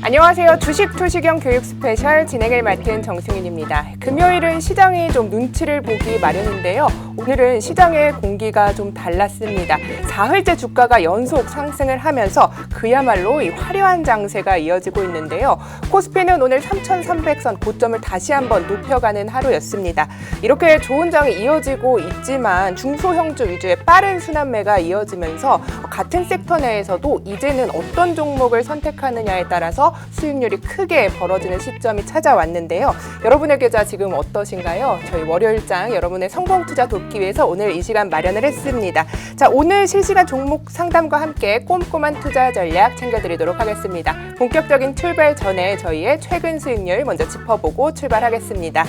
안녕하세요. 주식 투시경 교육 스페셜 진행을 맡은 정승윤입니다. 금요일은 시장이 좀 눈치를 보기 마련인데요. 오늘은 시장의 공기가 좀 달랐습니다. 사흘째 주가가 연속 상승을 하면서 그야말로 이 화려한 장세가 이어지고 있는데요. 코스피는 오늘 3,300선 고점을 다시 한번 높여가는 하루였습니다. 이렇게 좋은 장이 이어지고 있지만 중소형주 위주의 빠른 순환매가 이어지면서 같은 섹터 내에서도 이제는 어떤 종목을 선택하느냐에 따라서 수익률이 크게 벌어지는 시점이 찾아왔는데요. 여러분의 계좌 지금 어떠신가요? 저희 월요일장 여러분의 성공 투자 돕기 위해서 오늘 이 시간 마련을 했습니다. 자, 오늘 실시간 종목 상담과 함께 꼼꼼한 투자 전략 챙겨드리도록 하겠습니다. 본격적인 출발 전에 저희의 최근 수익률 먼저 짚어보고 출발하겠습니다.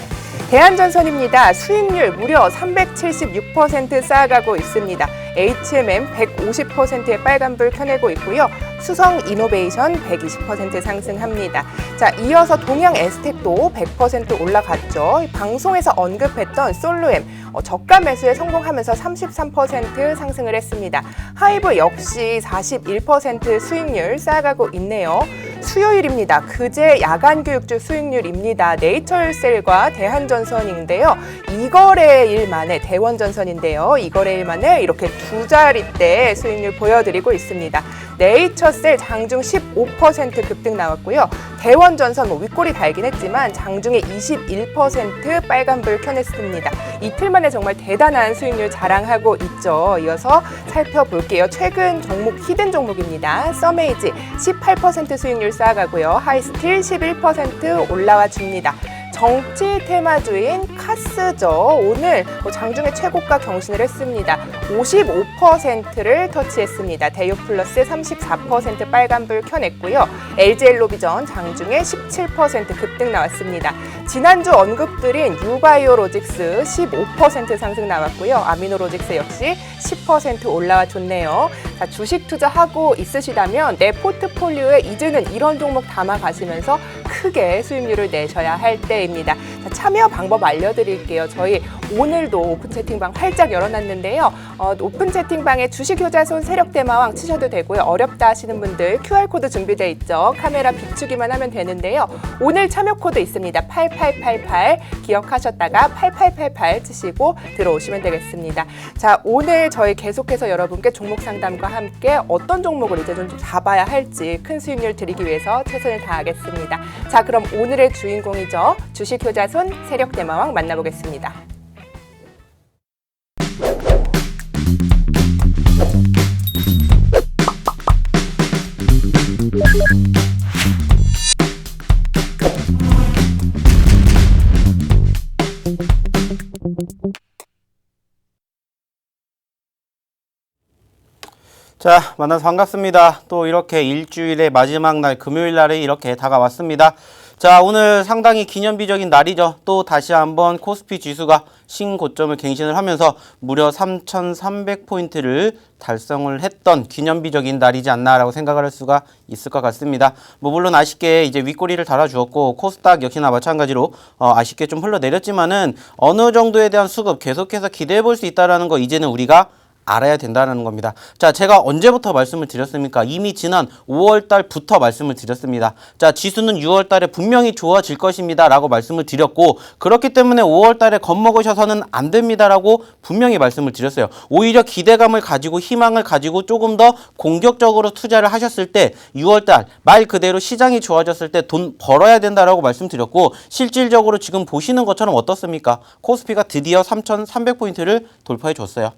대한전선입니다. 수익률 무려 376% 쌓아가고 있습니다. HMM 150%의 빨간불 켜내고 있고요. 수성이노베이션 120% 상승합니다. 자, 이어서 동양에스텍도 100% 올라갔죠. 방송에서 언급했던 솔로엠 저가 매수에 성공하면서 33% 상승을 했습니다. 하이브 역시 41% 수익률 쌓아가고 있네요. 수요일입니다. 그제 야간교육주 수익률입니다. 네이처셀과 대한전선인데요. 이거래일 만에 대원전선인데요. 이거래일 만에 이렇게 두 자릿대 수익률 보여드리고 있습니다. 네이처셀 장중 15% 급등 나왔고요. 대원전선 윗골이 달긴 했지만 장중에 21% 빨간불 켜냈습니다. 이틀 만에 정말 대단한 수익률 자랑하고 있죠. 이어서 살펴볼게요. 최근 종목 히든 종목입니다. 서메이지 18% 수익률 쌓아가고요. 하이스틸 11% 올라와 줍니다. 정치 테마주인 카스죠. 오늘 장중에 최고가 경신을 했습니다. 55%를 터치했습니다. 대유플러스 34% 빨간불 켜냈고요. LG엘로비전 장중에 17% 급등 나왔습니다. 지난주 언급드린 유바이오로직스 15% 상승 나왔고요. 아미노로직스 역시 10% 올라와 줬네요. 자, 주식 투자하고 있으시다면 내 포트폴리오에 이제는 이런 종목 담아가시면서 크게 수익률을 내셔야 할 때입니다. 자, 참여 방법 알려드릴게요. 저희 오늘도 오픈 채팅방 활짝 열어놨는데요. 오픈 채팅방에 주식 효자손 세력대마왕 치셔도 되고요. 어렵다 하시는 분들 QR코드 준비되어 있죠. 카메라 비추기만 하면 되는데요. 오늘 참여 코드 있습니다. 8888 기억하셨다가 8888 치시고 들어오시면 되겠습니다. 자, 오늘 저희 계속해서 여러분께 종목 상담과 함께 어떤 종목을 이제 좀 잡아야 할지 큰 수익률 드리기 위해서 최선을 다하겠습니다. 자, 그럼 오늘의 주인공이죠. 주식 효자손 세력대마왕 만나보겠습니다. 자, 만나서 반갑습니다. 또 이렇게 일주일의 마지막 날 금요일 날이 이렇게 다가왔습니다. 자, 오늘 상당히 기념비적인 날이죠. 또 다시 한번 코스피 지수가 신고점을 갱신을 하면서 무려 3,300포인트를 달성을 했던 기념비적인 날이지 않나라고 생각을 할 수가 있을 것 같습니다. 물론 아쉽게 이제 윗꼬리를 달아주었고 코스닥 역시나 마찬가지로 아쉽게 좀 흘러내렸지만은 어느 정도에 대한 수급 계속해서 기대해 볼 수 있다라는 거 이제는 우리가 알아야 된다는 겁니다. 자, 제가 언제부터 말씀을 드렸습니까? 이미 지난 5월 달부터 말씀을 드렸습니다. 자, 지수는 6월 달에 분명히 좋아질 것입니다. 라고 말씀을 드렸고, 그렇기 때문에 5월 달에 겁먹으셔서는 안 됩니다. 라고 분명히 말씀을 드렸어요. 오히려 기대감을 가지고 희망을 가지고 조금 더 공격적으로 투자를 하셨을 때 6월 달 말 그대로 시장이 좋아졌을 때 돈 벌어야 된다라고 말씀드렸고, 실질적으로 지금 보시는 것처럼 어떻습니까? 코스피가 드디어 3,300포인트를 돌파해 줬어요.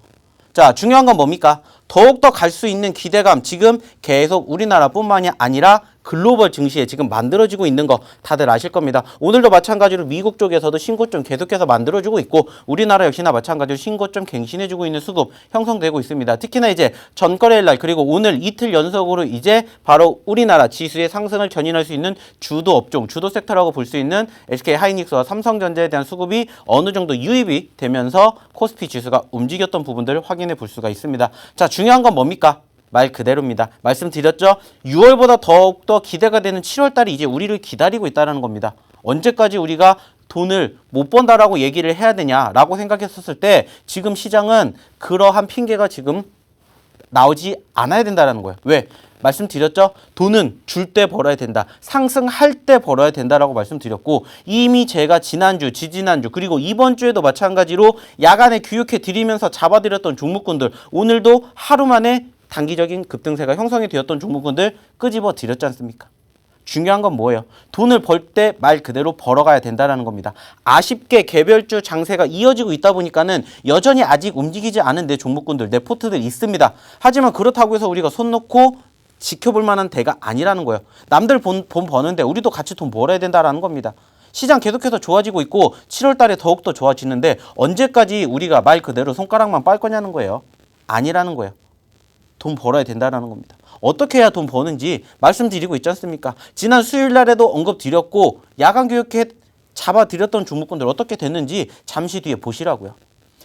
자, 중요한 건 뭡니까? 더욱더 갈 수 있는 기대감, 지금 계속 우리나라뿐만이 아니라 글로벌 증시에 지금 만들어지고 있는 거 다들 아실 겁니다. 오늘도 마찬가지로 미국 쪽에서도 신고점 계속해서 만들어주고 있고 우리나라 역시나 마찬가지로 신고점 갱신해주고 있는 수급 형성되고 있습니다. 특히나 이제 전거래일 날 그리고 오늘 이틀 연속으로 이제 바로 우리나라 지수의 상승을 견인할 수 있는 주도 업종, 주도 섹터라고 볼 수 있는 SK하이닉스와 삼성전자에 대한 수급이 어느 정도 유입이 되면서 코스피 지수가 움직였던 부분들을 확인해 볼 수가 있습니다. 자, 중요한 건 뭡니까? 말 그대로입니다. 말씀드렸죠? 6월보다 더욱더 기대가 되는 7월 달이 이제 우리를 기다리고 있다는 겁니다. 언제까지 우리가 돈을 못 번다라고 얘기를 해야 되냐라고 생각했었을 때 지금 시장은 그러한 핑계가 지금 나오지 않아야 된다는 거예요. 왜? 말씀드렸죠? 돈은 줄 때 벌어야 된다. 상승할 때 벌어야 된다라고 말씀드렸고 이미 제가 지난주, 지지난주 그리고 이번 주에도 마찬가지로 야간에 교육해 드리면서 잡아드렸던 종목군들 오늘도 하루 만에 단기적인 급등세가 형성이 되었던 종목군들 끄집어 드렸지 않습니까? 중요한 건 뭐예요? 돈을 벌 때 말 그대로 벌어가야 된다는 겁니다. 아쉽게 개별주 장세가 이어지고 있다 보니까는 여전히 아직 움직이지 않은 내 종목군들, 내 포트들 있습니다. 하지만 그렇다고 해서 우리가 손 놓고 지켜볼 만한 대가 아니라는 거예요. 남들 돈 버는데 우리도 같이 돈 벌어야 된다는 겁니다. 시장 계속해서 좋아지고 있고 7월 달에 더욱더 좋아지는데 언제까지 우리가 말 그대로 손가락만 빨 거냐는 거예요. 아니라는 거예요. 돈 벌어야 된다는 겁니다. 어떻게 해야 돈 버는지 말씀드리고 있지 않습니까? 지난 수요일 날에도 언급드렸고 야간 교육회 잡아드렸던 종목군들 어떻게 됐는지 잠시 뒤에 보시라고요.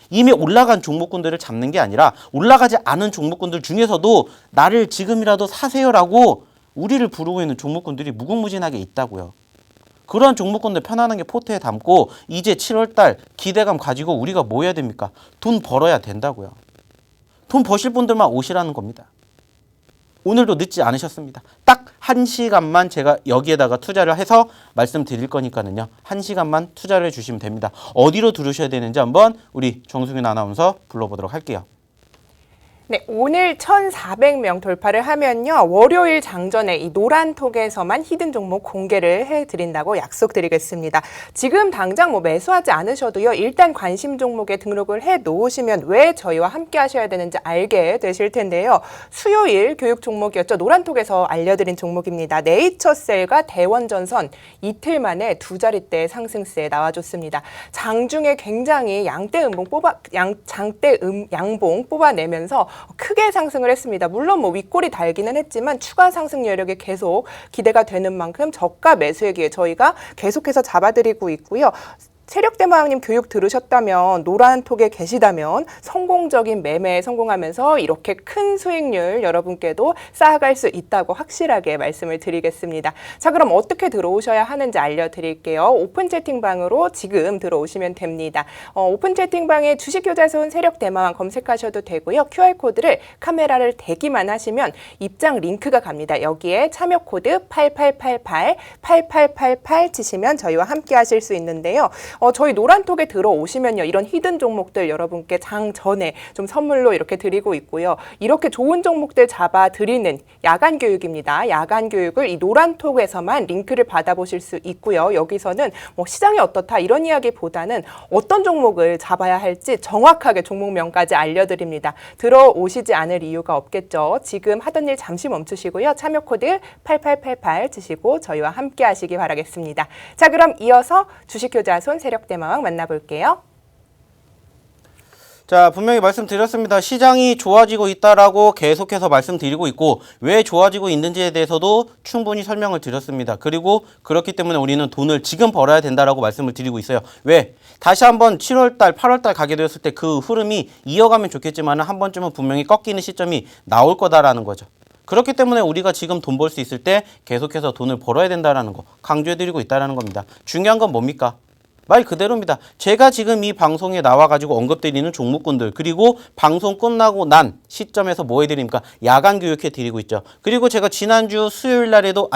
이미 올라간 종목군들을 잡는 게 아니라 올라가지 않은 종목군들 중에서도 나를 지금이라도 사세요라고 우리를 부르고 있는 종목군들이 무궁무진하게 있다고요. 그런 종목군들 편안하게 포트에 담고 이제 7월달 기대감 가지고 우리가 뭐 해야 됩니까? 돈 벌어야 된다고요. 돈 버실 분들만 오시라는 겁니다. 오늘도 늦지 않으셨습니다. 딱 1시간만 제가 여기에다가 투자를 해서 말씀드릴 거니까는요. 1시간만 투자를 해주시면 됩니다. 어디로 들으셔야 되는지 한번 우리 정승윤 아나운서 불러보도록 할게요. 네, 오늘 1,400명 돌파를 하면요. 월요일 장전에 이 노란톡에서만 히든 종목 공개를 해드린다고 약속드리겠습니다. 지금 당장 뭐 매수하지 않으셔도요. 일단 관심 종목에 등록을 해 놓으시면 왜 저희와 함께 하셔야 되는지 알게 되실 텐데요. 수요일 교육 종목이었죠. 노란톡에서 알려드린 종목입니다. 네이처셀과 대원전선 이틀 만에 두 자릿대 상승세 나와줬습니다. 장중에 굉장히 양봉 뽑아내면서 크게 상승을 했습니다. 물론 뭐 윗골이 달기는 했지만 추가 상승 여력이 계속 기대가 되는 만큼 저가 매수액에 저희가 계속해서 잡아드리고 있고요. 세력대마왕님 교육 들으셨다면 노란톡에 계시다면 성공적인 매매에 성공하면서 이렇게 큰 수익률 여러분께도 쌓아갈 수 있다고 확실하게 말씀을 드리겠습니다. 자, 그럼 어떻게 들어오셔야 하는지 알려드릴게요. 오픈 채팅방으로 지금 들어오시면 됩니다. 오픈 채팅방에 주식교자손 세력대마왕 검색하셔도 되고요. QR코드를 카메라를 대기만 하시면 입장 링크가 갑니다. 여기에 참여코드 8888 치시면 저희와 함께 하실 수 있는데요. 저희 노란톡에 들어오시면요. 이런 히든 종목들 여러분께 장 전에 좀 선물로 이렇게 드리고 있고요. 이렇게 좋은 종목들 잡아 드리는 야간 교육입니다. 야간 교육을 이 노란톡에서만 링크를 받아보실 수 있고요. 여기서는 뭐 시장이 어떻다 이런 이야기보다는 어떤 종목을 잡아야 할지 정확하게 종목명까지 알려드립니다. 들어오시지 않을 이유가 없겠죠. 지금 하던 일 잠시 멈추시고요. 참여 코드 8888 치시고 저희와 함께 하시기 바라겠습니다. 자, 그럼 이어서 주식효자손 세력대마왕 만나볼게요. 자, 분명히 말씀드렸습니다. 시장이 좋아지고 있다라고 계속해서 말씀드리고 있고 왜 좋아지고 있는지에 대해서도 충분히 설명을 드렸습니다. 그리고 그렇기 때문에 우리는 돈을 지금 벌어야 된다라고 말씀을 드리고 있어요. 왜? 다시 한번 7월달, 8월달 가게 되었을 때 그 흐름이 이어가면 좋겠지만 한 번쯤은 분명히 꺾이는 시점이 나올 거다라는 거죠. 그렇기 때문에 우리가 지금 돈 벌 수 있을 때 계속해서 돈을 벌어야 된다라는 거 강조해드리고 있다는 겁니다. 중요한 건 뭡니까? 말 그대로입니다. 제가 지금 이 방송에 나와가지고 언급드리는 종목군들 그리고 방송 끝나고 난 시점에서 뭐 해드립니까? 야간 교육해 드리고 있죠. 그리고 제가 지난 수요일 날에도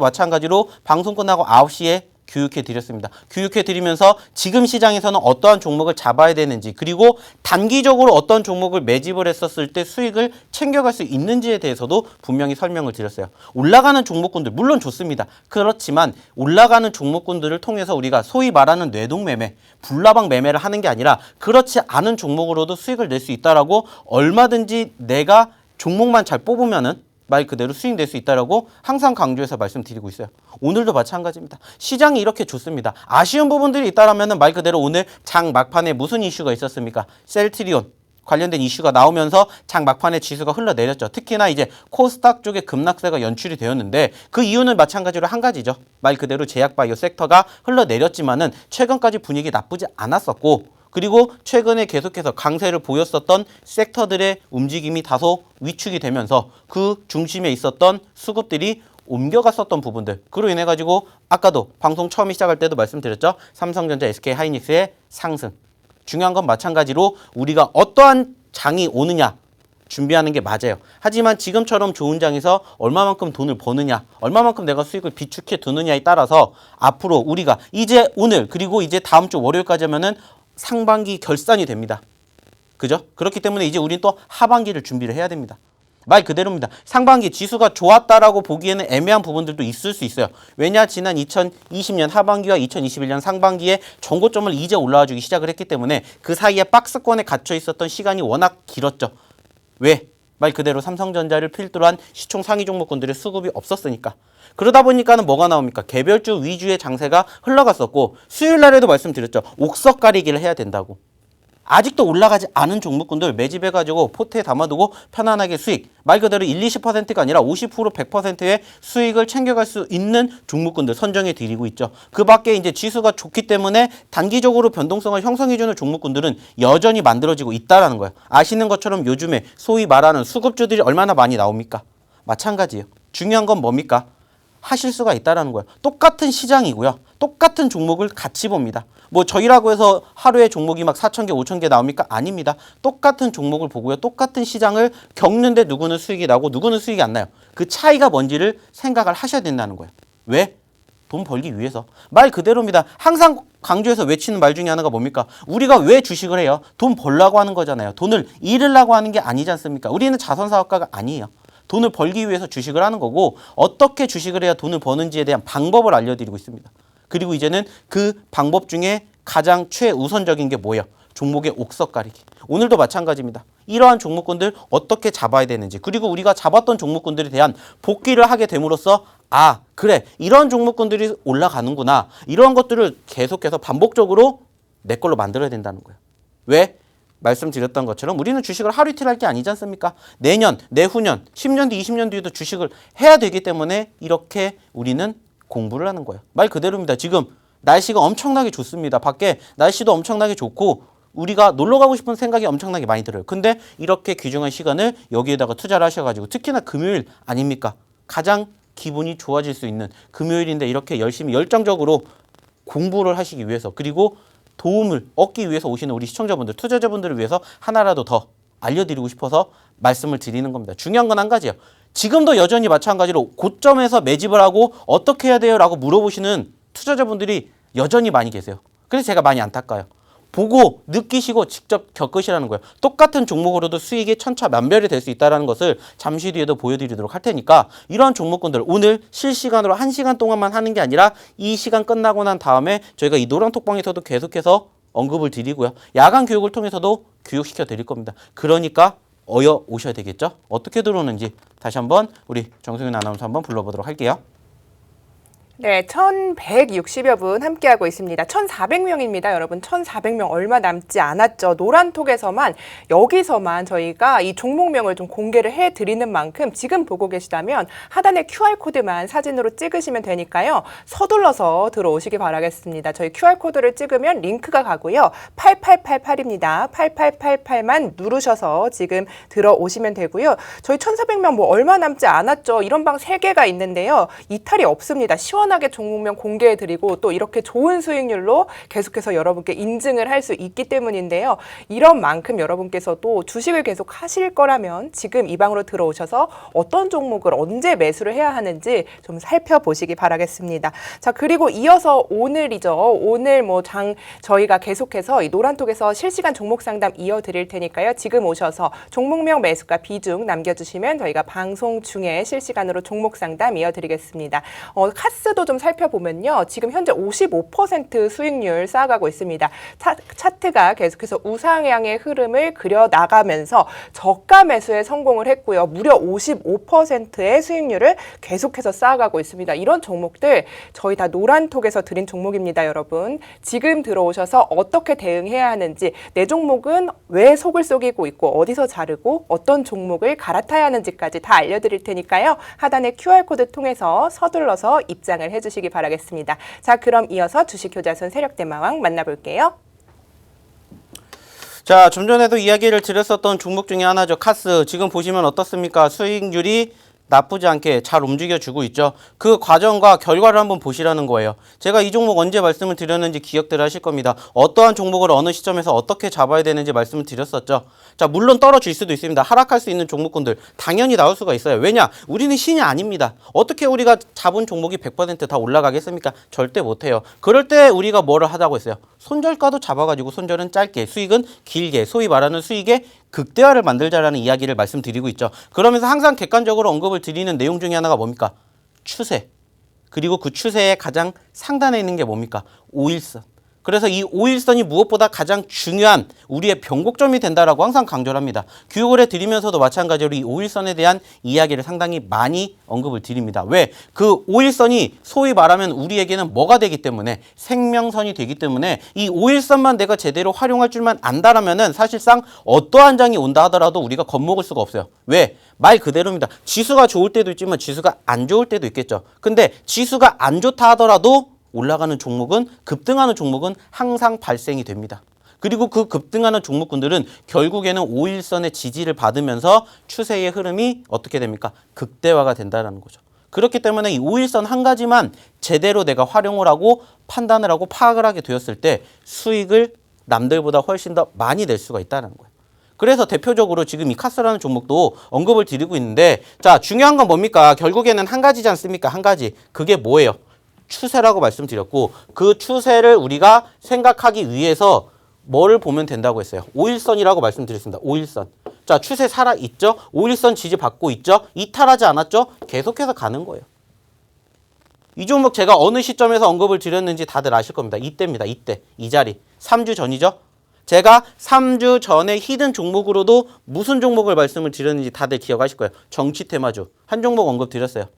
마찬가지로 방송 끝나고 9시에 교육해 드렸습니다. 교육해 드리면서 지금 시장에서는 어떠한 종목을 잡아야 되는지 그리고 단기적으로 어떤 종목을 매집을 했었을 때 수익을 챙겨갈 수 있는지에 대해서도 분명히 설명을 드렸어요. 올라가는 종목군들 물론 좋습니다. 그렇지만 올라가는 종목군들을 통해서 우리가 소위 말하는 뇌동매매, 불나방 매매를 하는 게 아니라 그렇지 않은 종목으로도 수익을 낼 수 있다라고 얼마든지 내가 종목만 잘 뽑으면은 말 그대로 수익 낼 수 있다라고 항상 강조해서 말씀드리고 있어요. 오늘도 마찬가지입니다. 시장이 이렇게 좋습니다. 아쉬운 부분들이 있다라면 말 그대로 오늘 장 막판에 무슨 이슈가 있었습니까? 셀트리온 관련된 이슈가 나오면서 장 막판에 지수가 흘러내렸죠. 특히나 이제 코스닥 쪽에 급락세가 연출이 되었는데 그 이유는 마찬가지로 한 가지죠. 말 그대로 제약바이오 섹터가 흘러내렸지만은 최근까지 분위기 나쁘지 않았었고 그리고 최근에 계속해서 강세를 보였었던 섹터들의 움직임이 다소 위축이 되면서 그 중심에 있었던 수급들이 옮겨갔었던 부분들 그로 인해 가지고 아까도 방송 처음 시작할 때도 말씀드렸죠. 삼성전자, SK하이닉스의 상승. 중요한 건 마찬가지로 우리가 어떠한 장이 오느냐 준비하는 게 맞아요. 하지만 지금처럼 좋은 장에서 얼마만큼 돈을 버느냐, 얼마만큼 내가 수익을 비축해 두느냐에 따라서 앞으로 우리가 이제 오늘 그리고 이제 다음 주 월요일까지 하면은 상반기 결산이 됩니다. 그죠? 그렇기 때문에 이제 우리는 또 하반기를 준비를 해야 됩니다. 말 그대로입니다. 상반기 지수가 좋았다라고 보기에는 애매한 부분들도 있을 수 있어요. 왜냐? 지난 2020년 하반기와 2021년 상반기에 정고점을 이제 올라와 주기 시작을 했기 때문에 그 사이에 박스권에 갇혀 있었던 시간이 워낙 길었죠. 왜? 말 그대로 삼성전자를 필두로 한 시총 상위 종목군들의 수급이 없었으니까. 그러다 보니까는 뭐가 나옵니까? 개별주 위주의 장세가 흘러갔었고 수요일 날에도 말씀드렸죠. 옥석 가리기를 해야 된다고. 아직도 올라가지 않은 종목군들 매집해가지고 포트에 담아두고 편안하게 수익. 말 그대로 1, 20%가 아니라 50%, 100%의 수익을 챙겨갈 수 있는 종목군들 선정해 드리고 있죠. 그 밖에 이제 지수가 좋기 때문에 단기적으로 변동성을 형성해주는 종목군들은 여전히 만들어지고 있다라는 거예요. 아시는 것처럼 요즘에 소위 말하는 수급주들이 얼마나 많이 나옵니까? 마찬가지예요. 중요한 건 뭡니까? 하실 수가 있다라는 거예요. 똑같은 시장이고요. 똑같은 종목을 같이 봅니다. 뭐 저희라고 해서 하루에 종목이 막 4,000개, 5,000개 나옵니까? 아닙니다. 똑같은 종목을 보고요. 똑같은 시장을 겪는데 누구는 수익이 나고 누구는 수익이 안 나요. 그 차이가 뭔지를 생각을 하셔야 된다는 거예요. 왜? 돈 벌기 위해서. 말 그대로입니다. 항상 강조해서 외치는 말 중에 하나가 뭡니까? 우리가 왜 주식을 해요? 돈 벌라고 하는 거잖아요. 돈을 잃으려고 하는 게 아니지 않습니까? 우리는 자선사업가가 아니에요. 돈을 벌기 위해서 주식을 하는 거고 어떻게 주식을 해야 돈을 버는지에 대한 방법을 알려드리고 있습니다. 그리고 이제는 그 방법 중에 가장 최우선적인 게 뭐예요? 종목의 옥석 가리기. 오늘도 마찬가지입니다. 이러한 종목군들 어떻게 잡아야 되는지 그리고 우리가 잡았던 종목군들에 대한 복귀를 하게 됨으로써 아 그래 이런 종목군들이 올라가는구나 이런 것들을 계속해서 반복적으로 내 걸로 만들어야 된다는 거예요. 왜? 말씀드렸던 것처럼 우리는 주식을 하루 이틀 할 게 아니지 않습니까? 내년, 내후년, 10년 뒤, 20년 뒤에도 주식을 해야 되기 때문에 이렇게 우리는 공부를 하는 거예요. 말 그대로입니다. 지금 날씨가 엄청나게 좋습니다. 밖에 날씨도 엄청나게 좋고 우리가 놀러 가고 싶은 생각이 엄청나게 많이 들어요. 근데 이렇게 귀중한 시간을 여기에다가 투자를 하셔가지고 특히나 금요일 아닙니까? 가장 기분이 좋아질 수 있는 금요일인데 이렇게 열심히 열정적으로 공부를 하시기 위해서 그리고 도움을 얻기 위해서 오시는 우리 시청자분들, 투자자분들을 위해서 하나라도 더 알려드리고 싶어서 말씀을 드리는 겁니다. 중요한 건 한 가지예요. 지금도 여전히 마찬가지로 고점에서 매집을 하고 어떻게 해야 돼요? 라고 물어보시는 투자자분들이 여전히 많이 계세요. 그래서 제가 많이 안타까워요. 보고 느끼시고 직접 겪으시라는 거예요. 똑같은 종목으로도 수익이 천차만별이 될 수 있다는 것을 잠시 뒤에도 보여드리도록 할 테니까 이러한 종목군들 오늘 실시간으로 1시간 동안만 하는 게 아니라 이 시간 끝나고 난 다음에 저희가 이 노란톡방에서도 계속해서 언급을 드리고요. 야간 교육을 통해서도 교육시켜 드릴 겁니다. 그러니까 어여 오셔야 되겠죠? 어떻게 들어오는지 다시 한번 우리 정승윤 아나운서 한번 불러보도록 할게요. 네, 1,160여 분 함께하고 있습니다. 1,400명입니다. 여러분, 1,400명 얼마 남지 않았죠. 노란톡에서만, 여기서만 저희가 이 종목명을 좀 공개를 해드리는 만큼 지금 보고 계시다면 하단에 QR코드만 사진으로 찍으시면 되니까요. 서둘러서 들어오시기 바라겠습니다. 저희 QR코드를 찍으면 링크가 가고요. 8888입니다. 8888만 누르셔서 지금 들어오시면 되고요. 저희 1,400명 뭐 얼마 남지 않았죠. 이런 방 3개가 있는데요. 이탈이 없습니다. 시원하게 종목명 공개해드리고 또 이렇게 좋은 수익률로 계속해서 여러분께 인증을 할 수 있기 때문인데요. 이런 만큼 여러분께서도 주식을 계속 하실 거라면 지금 이 방으로 들어오셔서 어떤 종목을 언제 매수를 해야 하는지 좀 살펴보시기 바라겠습니다. 자, 그리고 이어서 오늘이죠. 오늘 저희가 계속해서 이 노란톡에서 실시간 종목 상담 이어드릴 테니까요. 지금 오셔서 종목명 매수가 비중 남겨주시면 저희가 방송 중에 실시간으로 종목 상담 이어드리겠습니다. 카스도 좀 살펴보면요. 지금 현재 55% 수익률 쌓아가고 있습니다. 차트가 계속해서 우상향의 흐름을 그려나가면서 저가 매수에 성공을 했고요. 무려 55%의 수익률을 계속해서 쌓아가고 있습니다. 이런 종목들 저희 다 노란톡에서 드린 종목입니다, 여러분. 지금 들어오셔서 어떻게 대응해야 하는지, 내 종목은 왜 속을 속이고 있고 어디서 자르고 어떤 종목을 갈아타야 하는지까지 다 알려드릴 테니까요. 하단의 QR코드 통해서 서둘러서 입장을 해주시기 바라겠습니다. 자, 그럼 이어서 주식효자손 세력대마왕 만나볼게요. 자, 좀 전에도 이야기를 드렸었던 종목 중에 하나죠. 카스. 지금 보시면 어떻습니까? 수익률이 나쁘지 않게 잘 움직여주고 있죠. 그 과정과 결과를 한번 보시라는 거예요. 제가 이 종목 언제 말씀을 드렸는지 기억들 하실 겁니다. 어떠한 종목을 어느 시점에서 어떻게 잡아야 되는지 말씀을 드렸었죠. 자, 물론 떨어질 수도 있습니다. 하락할 수 있는 종목군들 당연히 나올 수가 있어요. 왜냐? 우리는 신이 아닙니다. 어떻게 우리가 잡은 종목이 100% 다 올라가겠습니까? 절대 못해요. 그럴 때 우리가 뭐를 하자고 했어요? 손절가도 잡아가지고 손절은 짧게, 수익은 길게, 소위 말하는 수익의 극대화를 만들자라는 이야기를 말씀드리고 있죠. 그러면서 항상 객관적으로 언급을 드리는 내용 중에 하나가 뭡니까? 추세. 그리고 그 추세의 가장 상단에 있는 게 뭡니까? 5일선. 그래서 이 5일선이 무엇보다 가장 중요한 우리의 변곡점이 된다라고 항상 강조를 합니다. 교육을 해드리면서도 마찬가지로 이 5일선에 대한 이야기를 상당히 많이 언급을 드립니다. 왜? 그 5일선이 소위 말하면 우리에게는 뭐가 되기 때문에 생명선이 되기 때문에 이 5일선만 내가 제대로 활용할 줄만 안다라면은 사실상 어떠한 장이 온다 하더라도 우리가 겁먹을 수가 없어요. 왜? 말 그대로입니다. 지수가 좋을 때도 있지만 지수가 안 좋을 때도 있겠죠. 근데 지수가 안 좋다 하더라도 올라가는 종목은, 급등하는 종목은 항상 발생이 됩니다. 그리고 그 급등하는 종목군들은 결국에는 5일선의 지지를 받으면서 추세의 흐름이 어떻게 됩니까? 극대화가 된다는 거죠. 그렇기 때문에 이 5일선 한 가지만 제대로 내가 활용을 하고 판단을 하고 파악을 하게 되었을 때 수익을 남들보다 훨씬 더 많이 낼 수가 있다는 거예요. 그래서 대표적으로 지금 이 카스라는 종목도 언급을 드리고 있는데, 자, 중요한 건 뭡니까? 결국에는 한 가지지 않습니까? 한 가지. 그게 뭐예요? 추세라고 말씀드렸고, 그 추세를 우리가 생각하기 위해서 뭐를 보면 된다고 했어요? 5일선이라고 말씀드렸습니다. 5일선. 자, 추세 살아있죠? 5일선 지지받고 있죠? 이탈하지 않았죠? 계속해서 가는 거예요. 이 종목 제가 어느 시점에서 언급을 드렸는지 다들 아실 겁니다. 이때입니다. 이때. 이 자리. 3주 전이죠? 제가 3주 전에 히든 종목으로도 무슨 종목을 말씀을 드렸는지 다들 기억하실 거예요. 정치 테마주. 한 종목 언급 드렸어요.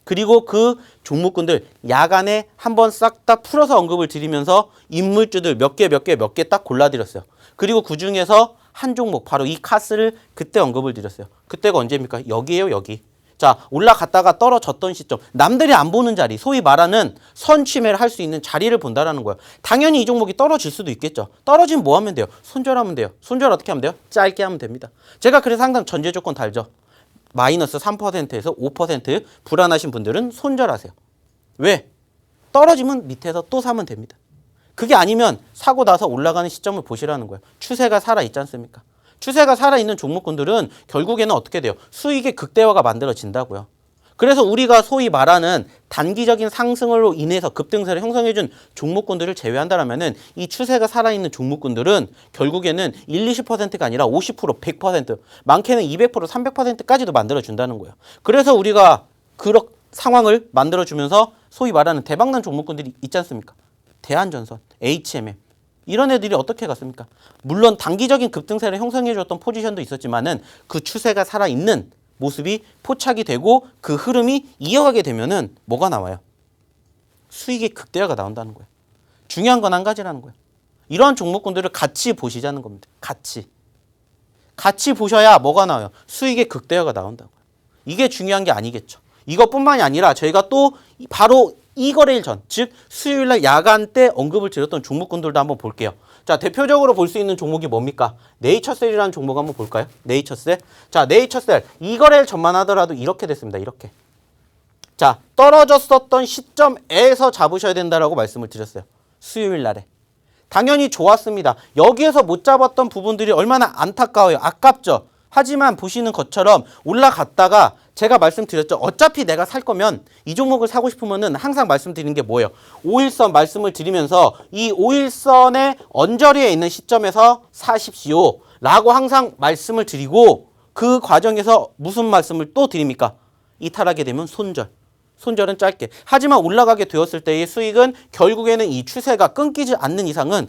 그리고 그 종목군들 야간에 한번 싹 다 풀어서 언급을 드리면서 인물주들 몇 개 딱 골라드렸어요. 그리고 그 중에서 한 종목, 바로 이 카스를 그때 언급을 드렸어요. 그때가 언제입니까? 여기에요, 여기. 자, 올라갔다가 떨어졌던 시점, 남들이 안 보는 자리, 소위 말하는 선취매를 할 수 있는 자리를 본다라는 거예요. 당연히 이 종목이 떨어질 수도 있겠죠. 떨어지면 뭐 하면 돼요? 손절하면 돼요. 손절 어떻게 하면 돼요? 짧게 하면 됩니다. 제가 그래서 항상 전제 조건 달죠. 마이너스 3%에서 5% 불안하신 분들은 손절하세요. 왜? 떨어지면 밑에서 또 사면 됩니다. 그게 아니면 사고 나서 올라가는 시점을 보시라는 거예요. 추세가 살아있지 않습니까? 추세가 살아있는 종목군들은 결국에는 어떻게 돼요? 수익의 극대화가 만들어진다고요. 그래서 우리가 소위 말하는 단기적인 상승으로 인해서 급등세를 형성해준 종목군들을 제외한다면은 이 추세가 살아있는 종목군들은 결국에는 1, 20%가 아니라 50%, 100%, 많게는 200%, 300%까지도 만들어준다는 거예요. 그래서 우리가 그런 상황을 만들어주면서 소위 말하는 대박난 종목군들이 있지 않습니까? 대한전선, HMM. 이런 애들이 어떻게 갔습니까? 물론 단기적인 급등세를 형성해줬던 포지션도 있었지만은 그 추세가 살아있는 모습이 포착이 되고 그 흐름이 이어가게 되면은 뭐가 나와요? 수익의 극대화가 나온다는 거예요. 중요한 건 한 가지라는 거예요. 이러한 종목군들을 같이 보시자는 겁니다. 같이 보셔야 뭐가 나와요? 수익의 극대화가 나온다고요. 이게 중요한 게 아니겠죠. 이것뿐만이 아니라 저희가 또 바로 이 거래일 전, 즉 수요일날 야간 때 언급을 드렸던 종목군들도 한번 볼게요. 자, 대표적으로 볼 수 있는 종목이 뭡니까? 네이처셀이라는 종목 한번 볼까요? 네이처셀. 자, 네이처셀. 이 거래일 전만 하더라도 이렇게 됐습니다. 이렇게. 자, 떨어졌었던 시점에서 잡으셔야 된다라고 말씀을 드렸어요. 수요일 날에. 당연히 좋았습니다. 여기에서 못 잡았던 부분들이 얼마나 안타까워요. 아깝죠. 하지만 보시는 것처럼 올라갔다가 제가 말씀드렸죠. 어차피 내가 살 거면 이 종목을 사고 싶으면은 항상 말씀드리는 게 뭐예요? 5일선 말씀을 드리면서 이 5일선의 언저리에 있는 시점에서 사십시오 라고 항상 말씀을 드리고, 그 과정에서 무슨 말씀을 또 드립니까? 이탈하게 되면 손절. 손절은 짧게. 하지만 올라가게 되었을 때의 수익은 결국에는 이 추세가 끊기지 않는 이상은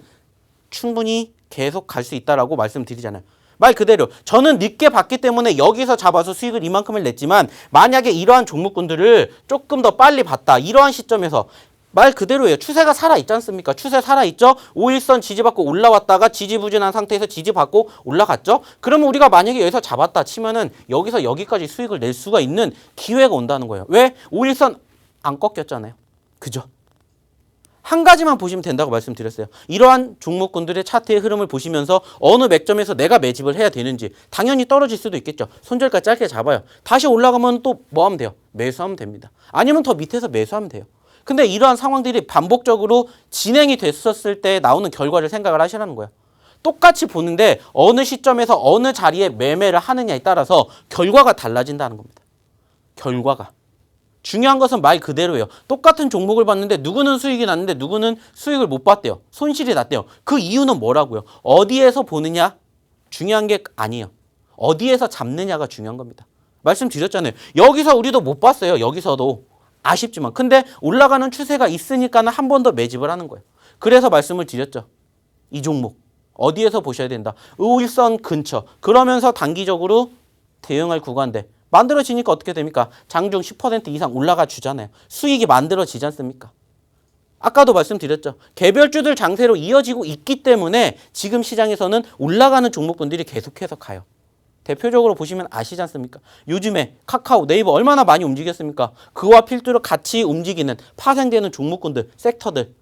충분히 계속 갈 수 있다라고 말씀드리잖아요. 말 그대로 저는 늦게 봤기 때문에 여기서 잡아서 수익을 이만큼을 냈지만, 만약에 이러한 종목군들을 조금 더 빨리 봤다, 이러한 시점에서 말 그대로예요. 추세가 살아있지 않습니까? 추세 살아있죠? 5일선 지지받고 올라왔다가 지지부진한 상태에서 지지받고 올라갔죠? 그러면 우리가 만약에 여기서 잡았다 치면은 여기서 여기까지 수익을 낼 수가 있는 기회가 온다는 거예요. 왜? 5일선 안 꺾였잖아요. 그죠? 한 가지만 보시면 된다고 말씀드렸어요. 이러한 종목군들의 차트의 흐름을 보시면서 어느 맥점에서 내가 매집을 해야 되는지 당연히 떨어질 수도 있겠죠. 손절가 짧게 잡아요. 다시 올라가면 또 뭐 하면 돼요? 매수하면 됩니다. 아니면 더 밑에서 매수하면 돼요. 근데 이러한 상황들이 반복적으로 진행이 됐었을 때 나오는 결과를 생각을 하시라는 거예요. 똑같이 보는데 어느 시점에서 어느 자리에 매매를 하느냐에 따라서 결과가 달라진다는 겁니다. 결과가. 중요한 것은 말 그대로예요. 똑같은 종목을 봤는데 누구는 수익이 났는데 누구는 수익을 못 봤대요. 손실이 났대요. 그 이유는 뭐라고요? 어디에서 보느냐? 중요한 게 아니에요. 어디에서 잡느냐가 중요한 겁니다. 말씀드렸잖아요. 여기서 우리도 못 봤어요. 여기서도. 아쉽지만. 근데 올라가는 추세가 있으니까는 한 번 더 매집을 하는 거예요. 그래서 말씀을 드렸죠. 이 종목. 어디에서 보셔야 된다. 우일선 근처. 그러면서 단기적으로 대응할 구간대. 만들어지니까 어떻게 됩니까? 장중 10% 이상 올라가 주잖아요. 수익이 만들어지지 않습니까? 아까도 말씀드렸죠. 개별주들 장세로 이어지고 있기 때문에 지금 시장에서는 올라가는 종목군들이 계속해서 가요. 대표적으로 보시면 아시지 않습니까? 요즘에 카카오, 네이버 얼마나 많이 움직였습니까? 그와 필두로 같이 움직이는 파생되는 종목군들, 섹터들.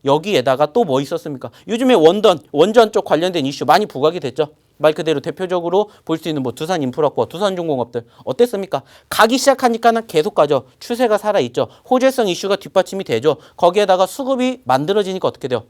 여기에다가 또 뭐 있었습니까? 요즘에 원전 쪽 관련된 이슈 많이 부각이 됐죠. 말 그대로 대표적으로 볼 수 있는 뭐 두산인프라코어, 두산중공업들 어땠습니까? 가기 시작하니까는 계속 가죠. 추세가 살아있죠. 호재성 이슈가 뒷받침이 되죠. 거기에다가 수급이 만들어지니까 어떻게 돼요?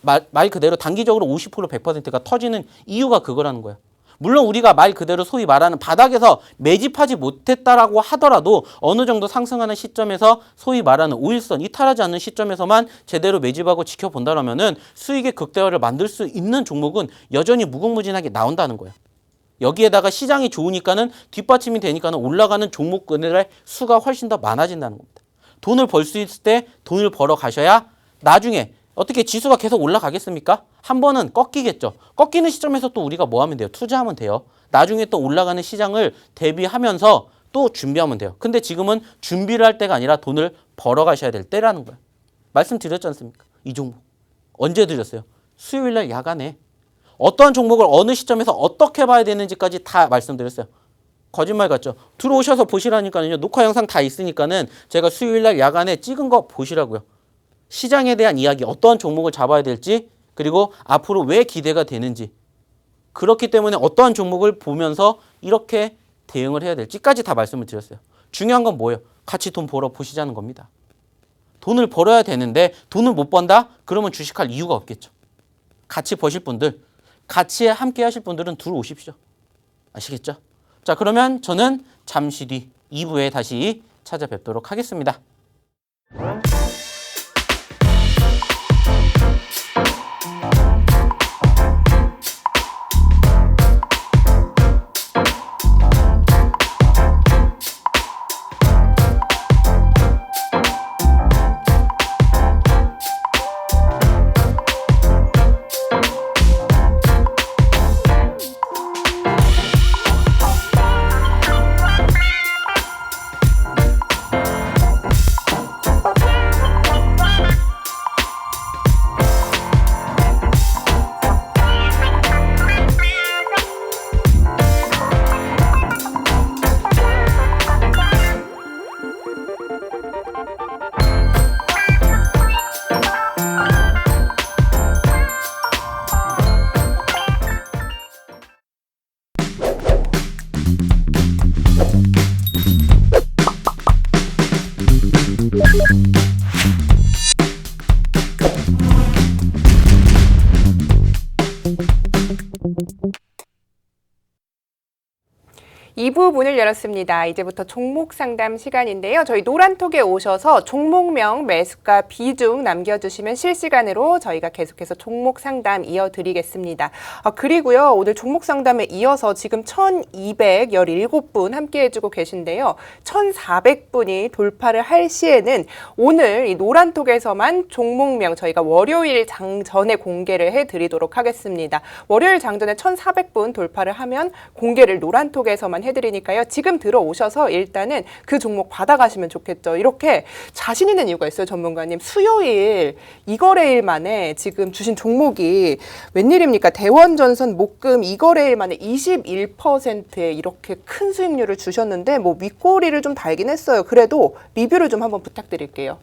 말 그대로 단기적으로 50% 100%가 터지는 이유가 그거라는 거예요. 물론 우리가 말 그대로 소위 말하는 바닥에서 매집하지 못했다라고 하더라도 어느 정도 상승하는 시점에서 소위 말하는 5일선 이탈하지 않는 시점에서만 제대로 매집하고 지켜본다라면은 수익의 극대화를 만들 수 있는 종목은 여전히 무궁무진하게 나온다는 거예요. 여기에다가 시장이 좋으니까는 뒷받침이 되니까는 올라가는 종목들의 수가 훨씬 더 많아진다는 겁니다. 돈을 벌 수 있을 때 돈을 벌어 가셔야 나중에 어떻게 지수가 계속 올라가겠습니까? 한 번은 꺾이겠죠. 꺾이는 시점에서 또 우리가 뭐 하면 돼요? 투자하면 돼요. 나중에 또 올라가는 시장을 대비하면서 또 준비하면 돼요. 근데 지금은 준비를 할 때가 아니라 돈을 벌어 가셔야 될 때라는 거예요. 말씀드렸지 않습니까? 이 종목. 언제 드렸어요? 수요일날 야간에. 어떠한 종목을 어느 시점에서 어떻게 봐야 되는지까지 다 말씀드렸어요. 거짓말 같죠? 들어오셔서 보시라니까요. 녹화 영상 다 있으니까는 제가 수요일날 야간에 찍은 거 보시라고요. 시장에 대한 이야기, 어떠한 종목을 잡아야 될지, 그리고 앞으로 왜 기대가 되는지, 그렇기 때문에 어떠한 종목을 보면서 이렇게 대응을 해야 될지까지 다 말씀을 드렸어요. 중요한 건 뭐예요? 같이 돈 벌어 보시자는 겁니다. 돈을 벌어야 되는데 돈을 못 번다? 그러면 주식할 이유가 없겠죠. 같이 버실 분들, 같이 함께 하실 분들은 들어오십시오. 아시겠죠? 자, 그러면 저는 잠시 뒤 2부에 다시 찾아뵙도록 하겠습니다. 이 부 문을 열었습니다. 이제부터 종목 상담 시간인데요. 저희 노란톡에 오셔서 종목명, 매수가, 비중 남겨주시면 실시간으로 저희가 계속해서 종목 상담 이어드리겠습니다. 그리고요, 오늘 종목 상담에 이어서 지금 1217분 함께 해주고 계신데요. 1400분이 돌파를 할 시에는 오늘 이 노란톡에서만 종목명 저희가 월요일 장전에 공개를 해드리도록 하겠습니다. 월요일 장전에 1400분 돌파를 하면 공개를 노란톡에서만 해드리니까요. 지금 들어오셔서 일단은 그 종목 받아가시면 좋겠죠. 이렇게 자신 있는 이유가 있어요, 전문가님. 수요일 이거래일 만에 지금 주신 종목이 웬일입니까? 대원전선 목금 이거래일 만에 21%의 이렇게 큰 수익률을 주셨는데 뭐 윗꼬리를 좀 달긴 했어요. 그래도 리뷰를 좀 한번 부탁드릴게요.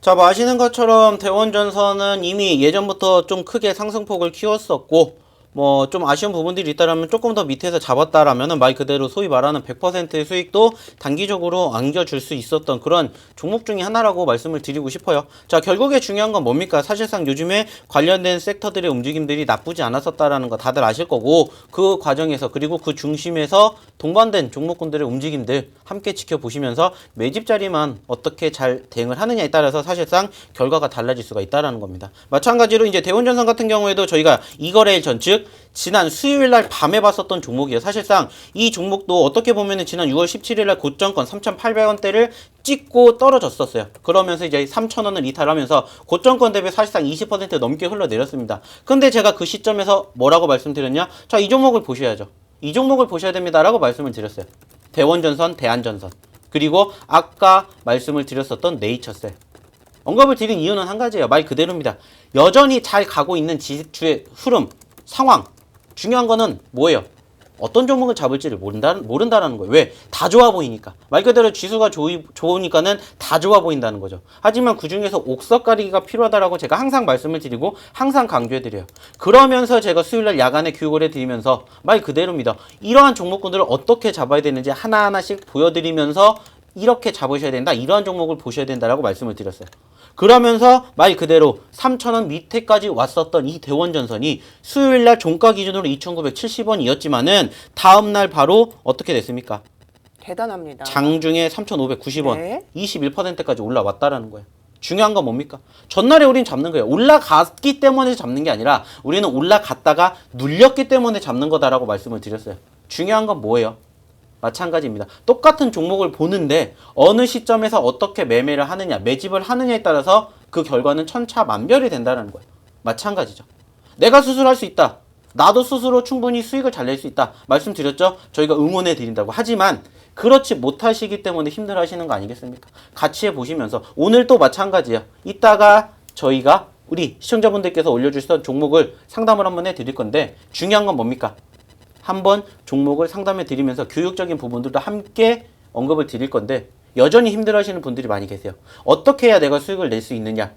자, 뭐 아시는 것처럼 대원전선은 이미 예전부터 좀 크게 상승폭을 키웠었고, 뭐 좀 아쉬운 부분들이 있다라면 조금 더 밑에서 잡았다라면은 말 그대로 소위 말하는 100%의 수익도 단기적으로 안겨줄 수 있었던 그런 종목 중에 하나라고 말씀을 드리고 싶어요. 자, 결국에 중요한 건 뭡니까? 사실상 요즘에 관련된 섹터들의 움직임들이 나쁘지 않았었다라는 거 다들 아실 거고, 그 과정에서 그리고 그 중심에서 동반된 종목군들의 움직임들 함께 지켜보시면서 매집 자리만 어떻게 잘 대응을 하느냐에 따라서 사실상 결과가 달라질 수가 있다라는 겁니다. 마찬가지로 이제 대원전선 같은 경우에도 저희가 이거래일 전, 즉 지난 수요일 날 밤에 봤었던 종목이에요. 사실상 이 종목도 어떻게 보면은 지난 6월 17일 날 고점권 3,800원대를 찍고 떨어졌었어요. 그러면서 이제 3,000원을 이탈하면서 고점권 대비 사실상 20% 넘게 흘러내렸습니다. 근데 제가 그 시점에서 뭐라고 말씀드렸냐? 자, 이 종목을 보셔야죠. 이 종목을 보셔야 됩니다라고 말씀을 드렸어요. 대원전선, 대한전선. 그리고 아까 말씀을 드렸었던 네이처셀. 언급을 드린 이유는 한 가지예요. 말 그대로입니다. 여전히 잘 가고 있는 지수의 흐름, 상황. 중요한 거는 뭐예요? 어떤 종목을 잡을지를 모른다라는 거예요. 왜? 다 좋아 보이니까. 말 그대로 지수가 좋으니까는 다 좋아 보인다는 거죠. 하지만 그 중에서 옥석 가리기가 필요하다라고 제가 항상 말씀을 드리고 항상 강조해드려요. 그러면서 제가 수요일날 야간에 교육을 해드리면서 말 그대로입니다. 이러한 종목군들을 어떻게 잡아야 되는지 하나하나씩 보여드리면서 이렇게 잡으셔야 된다. 이러한 종목을 보셔야 된다라고 말씀을 드렸어요. 그러면서 말 그대로 3,000원 밑에까지 왔었던 이 대원전선이 수요일날 종가 기준으로 2,970원이었지만은 다음날 바로 어떻게 됐습니까? 대단합니다. 장중에 3,590원, 네. 21%까지 올라왔다라는 거예요. 중요한 건 뭡니까? 전날에 우린 잡는 거예요. 올라갔기 때문에 잡는 게 아니라 우리는 올라갔다가 눌렸기 때문에 잡는 거다라고 말씀을 드렸어요. 중요한 건 뭐예요? 마찬가지입니다. 똑같은 종목을 보는데 어느 시점에서 어떻게 매매를 하느냐, 매집을 하느냐에 따라서 그 결과는 천차만별이 된다는 거예요. 마찬가지죠. 내가 수술할 수 있다. 나도 스스로 충분히 수익을 잘 낼 수 있다. 말씀드렸죠? 저희가 응원해 드린다고. 하지만 그렇지 못하시기 때문에 힘들어 하시는 거 아니겠습니까? 같이 해보시면서 오늘 또 마찬가지예요. 이따가 저희가 우리 시청자분들께서 올려주시던 종목을 상담을 한번 해드릴 건데 중요한 건 뭡니까? 한번 종목을 상담해 드리면서 교육적인 부분들도 함께 언급을 드릴 건데 여전히 힘들어 하시는 분들이 많이 계세요. 어떻게 해야 내가 수익을 낼 수 있느냐?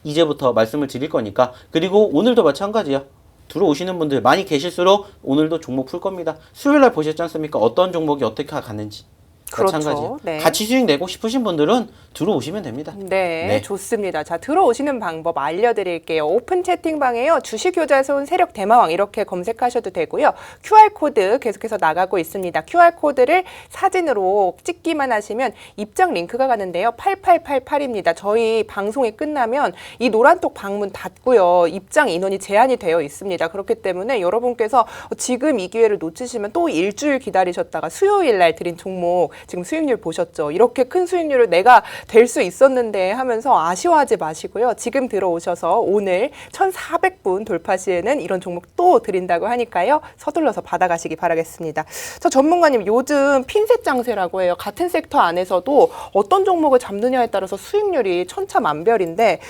이제부터 말씀을 드릴 거니까. 그리고 오늘도 마찬가지예요. 들어오시는 분들 많이 계실수록 오늘도 종목 풀 겁니다. 수요일날 보셨지 않습니까? 어떤 종목이 어떻게 가는지. 그렇죠. 마찬가지예요. 네. 같이 수익 내고 싶으신 분들은 들어오시면 됩니다. 네, 좋습니다. 자, 들어오시는 방법 알려드릴게요. 오픈 채팅방에요. 주식효자손 세력 대마왕 이렇게 검색하셔도 되고요. QR코드 계속해서 나가고 있습니다. QR코드를 사진으로 찍기만 하시면 입장 링크가 가는데요. 8888입니다. 저희 방송이 끝나면 이 노란톡 방문 닫고요. 입장 인원이 제한이 되어 있습니다. 그렇기 때문에 여러분께서 지금 이 기회를 놓치시면 또 일주일 기다리셨다가 수요일 날 드린 종목 지금 수익률 보셨죠? 이렇게 큰 수익률을 내가 될 수 있었는데 하면서 아쉬워하지 마시고요. 지금 들어오셔서 오늘 1,400분 돌파 시에는 이런 종목 또 드린다고 하니까요. 서둘러서 받아가시기 바라겠습니다. 자, 전문가님 요즘 핀셋 장세라고 해요. 같은 섹터 안에서도 어떤 종목을 잡느냐에 따라서 수익률이 천차만별인데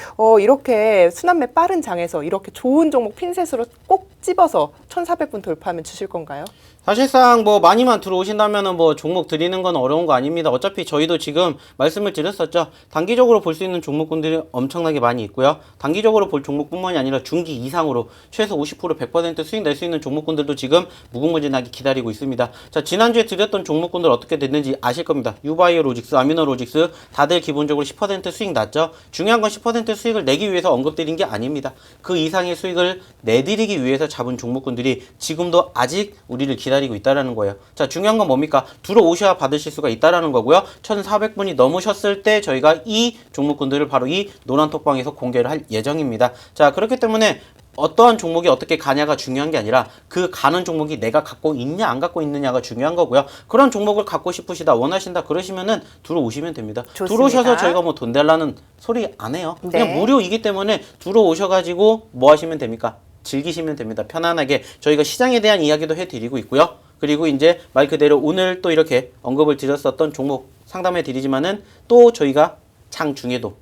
이렇게 순환매 빠른 장에서 이렇게 좋은 종목 핀셋으로 꼭 집어서 1,400분 돌파하면 주실 건가요? 사실상 뭐 많이만 들어오신다면은 뭐 종목 드리는 건 어려운 거 아닙니다. 어차피 저희도 지금 말씀을 드렸었죠. 단기적으로 볼 수 있는 종목군들이 엄청나게 많이 있고요. 단기적으로 볼 종목뿐만이 아니라 중기 이상으로 최소 50% 100% 수익 낼 수 있는 종목군들도 지금 무궁무진하게 기다리고 있습니다. 자, 지난주에 드렸던 종목군들 어떻게 됐는지 아실 겁니다. 유바이오로직스, 아미노로직스 다들 기본적으로 10% 수익 났죠. 중요한 건 10% 수익을 내기 위해서 언급드린 게 아닙니다. 그 이상의 수익을 내드리기 위해서 잡은 종목군들이 지금도 아직 우리를 기다리고 있다라는 거예요. 자, 중요한 건 뭡니까? 들어오셔야 받으실 수가 있다라는 거고요. 1,400분이 넘으셨을 때 저희가 이 종목군들을 바로 이 노란톡방에서 공개를 할 예정입니다. 자, 그렇기 때문에 어떠한 종목이 어떻게 가냐가 중요한 게 아니라 그 가는 종목이 내가 갖고 있냐 안 갖고 있느냐가 중요한 거고요. 그런 종목을 갖고 싶으시다 원하신다 그러시면은 들어오시면 됩니다. 좋습니다. 들어오셔서 저희가 뭐 돈 달라는 소리 안 해요. 그냥 네. 무료이기 때문에 들어오셔가지고 뭐 하시면 됩니까? 즐기시면 됩니다. 편안하게 저희가 시장에 대한 이야기도 해드리고 있고요. 그리고 이제 말 그대로 오늘 또 이렇게 언급을 드렸었던 종목 상담해 드리지만은 또 저희가 장중에도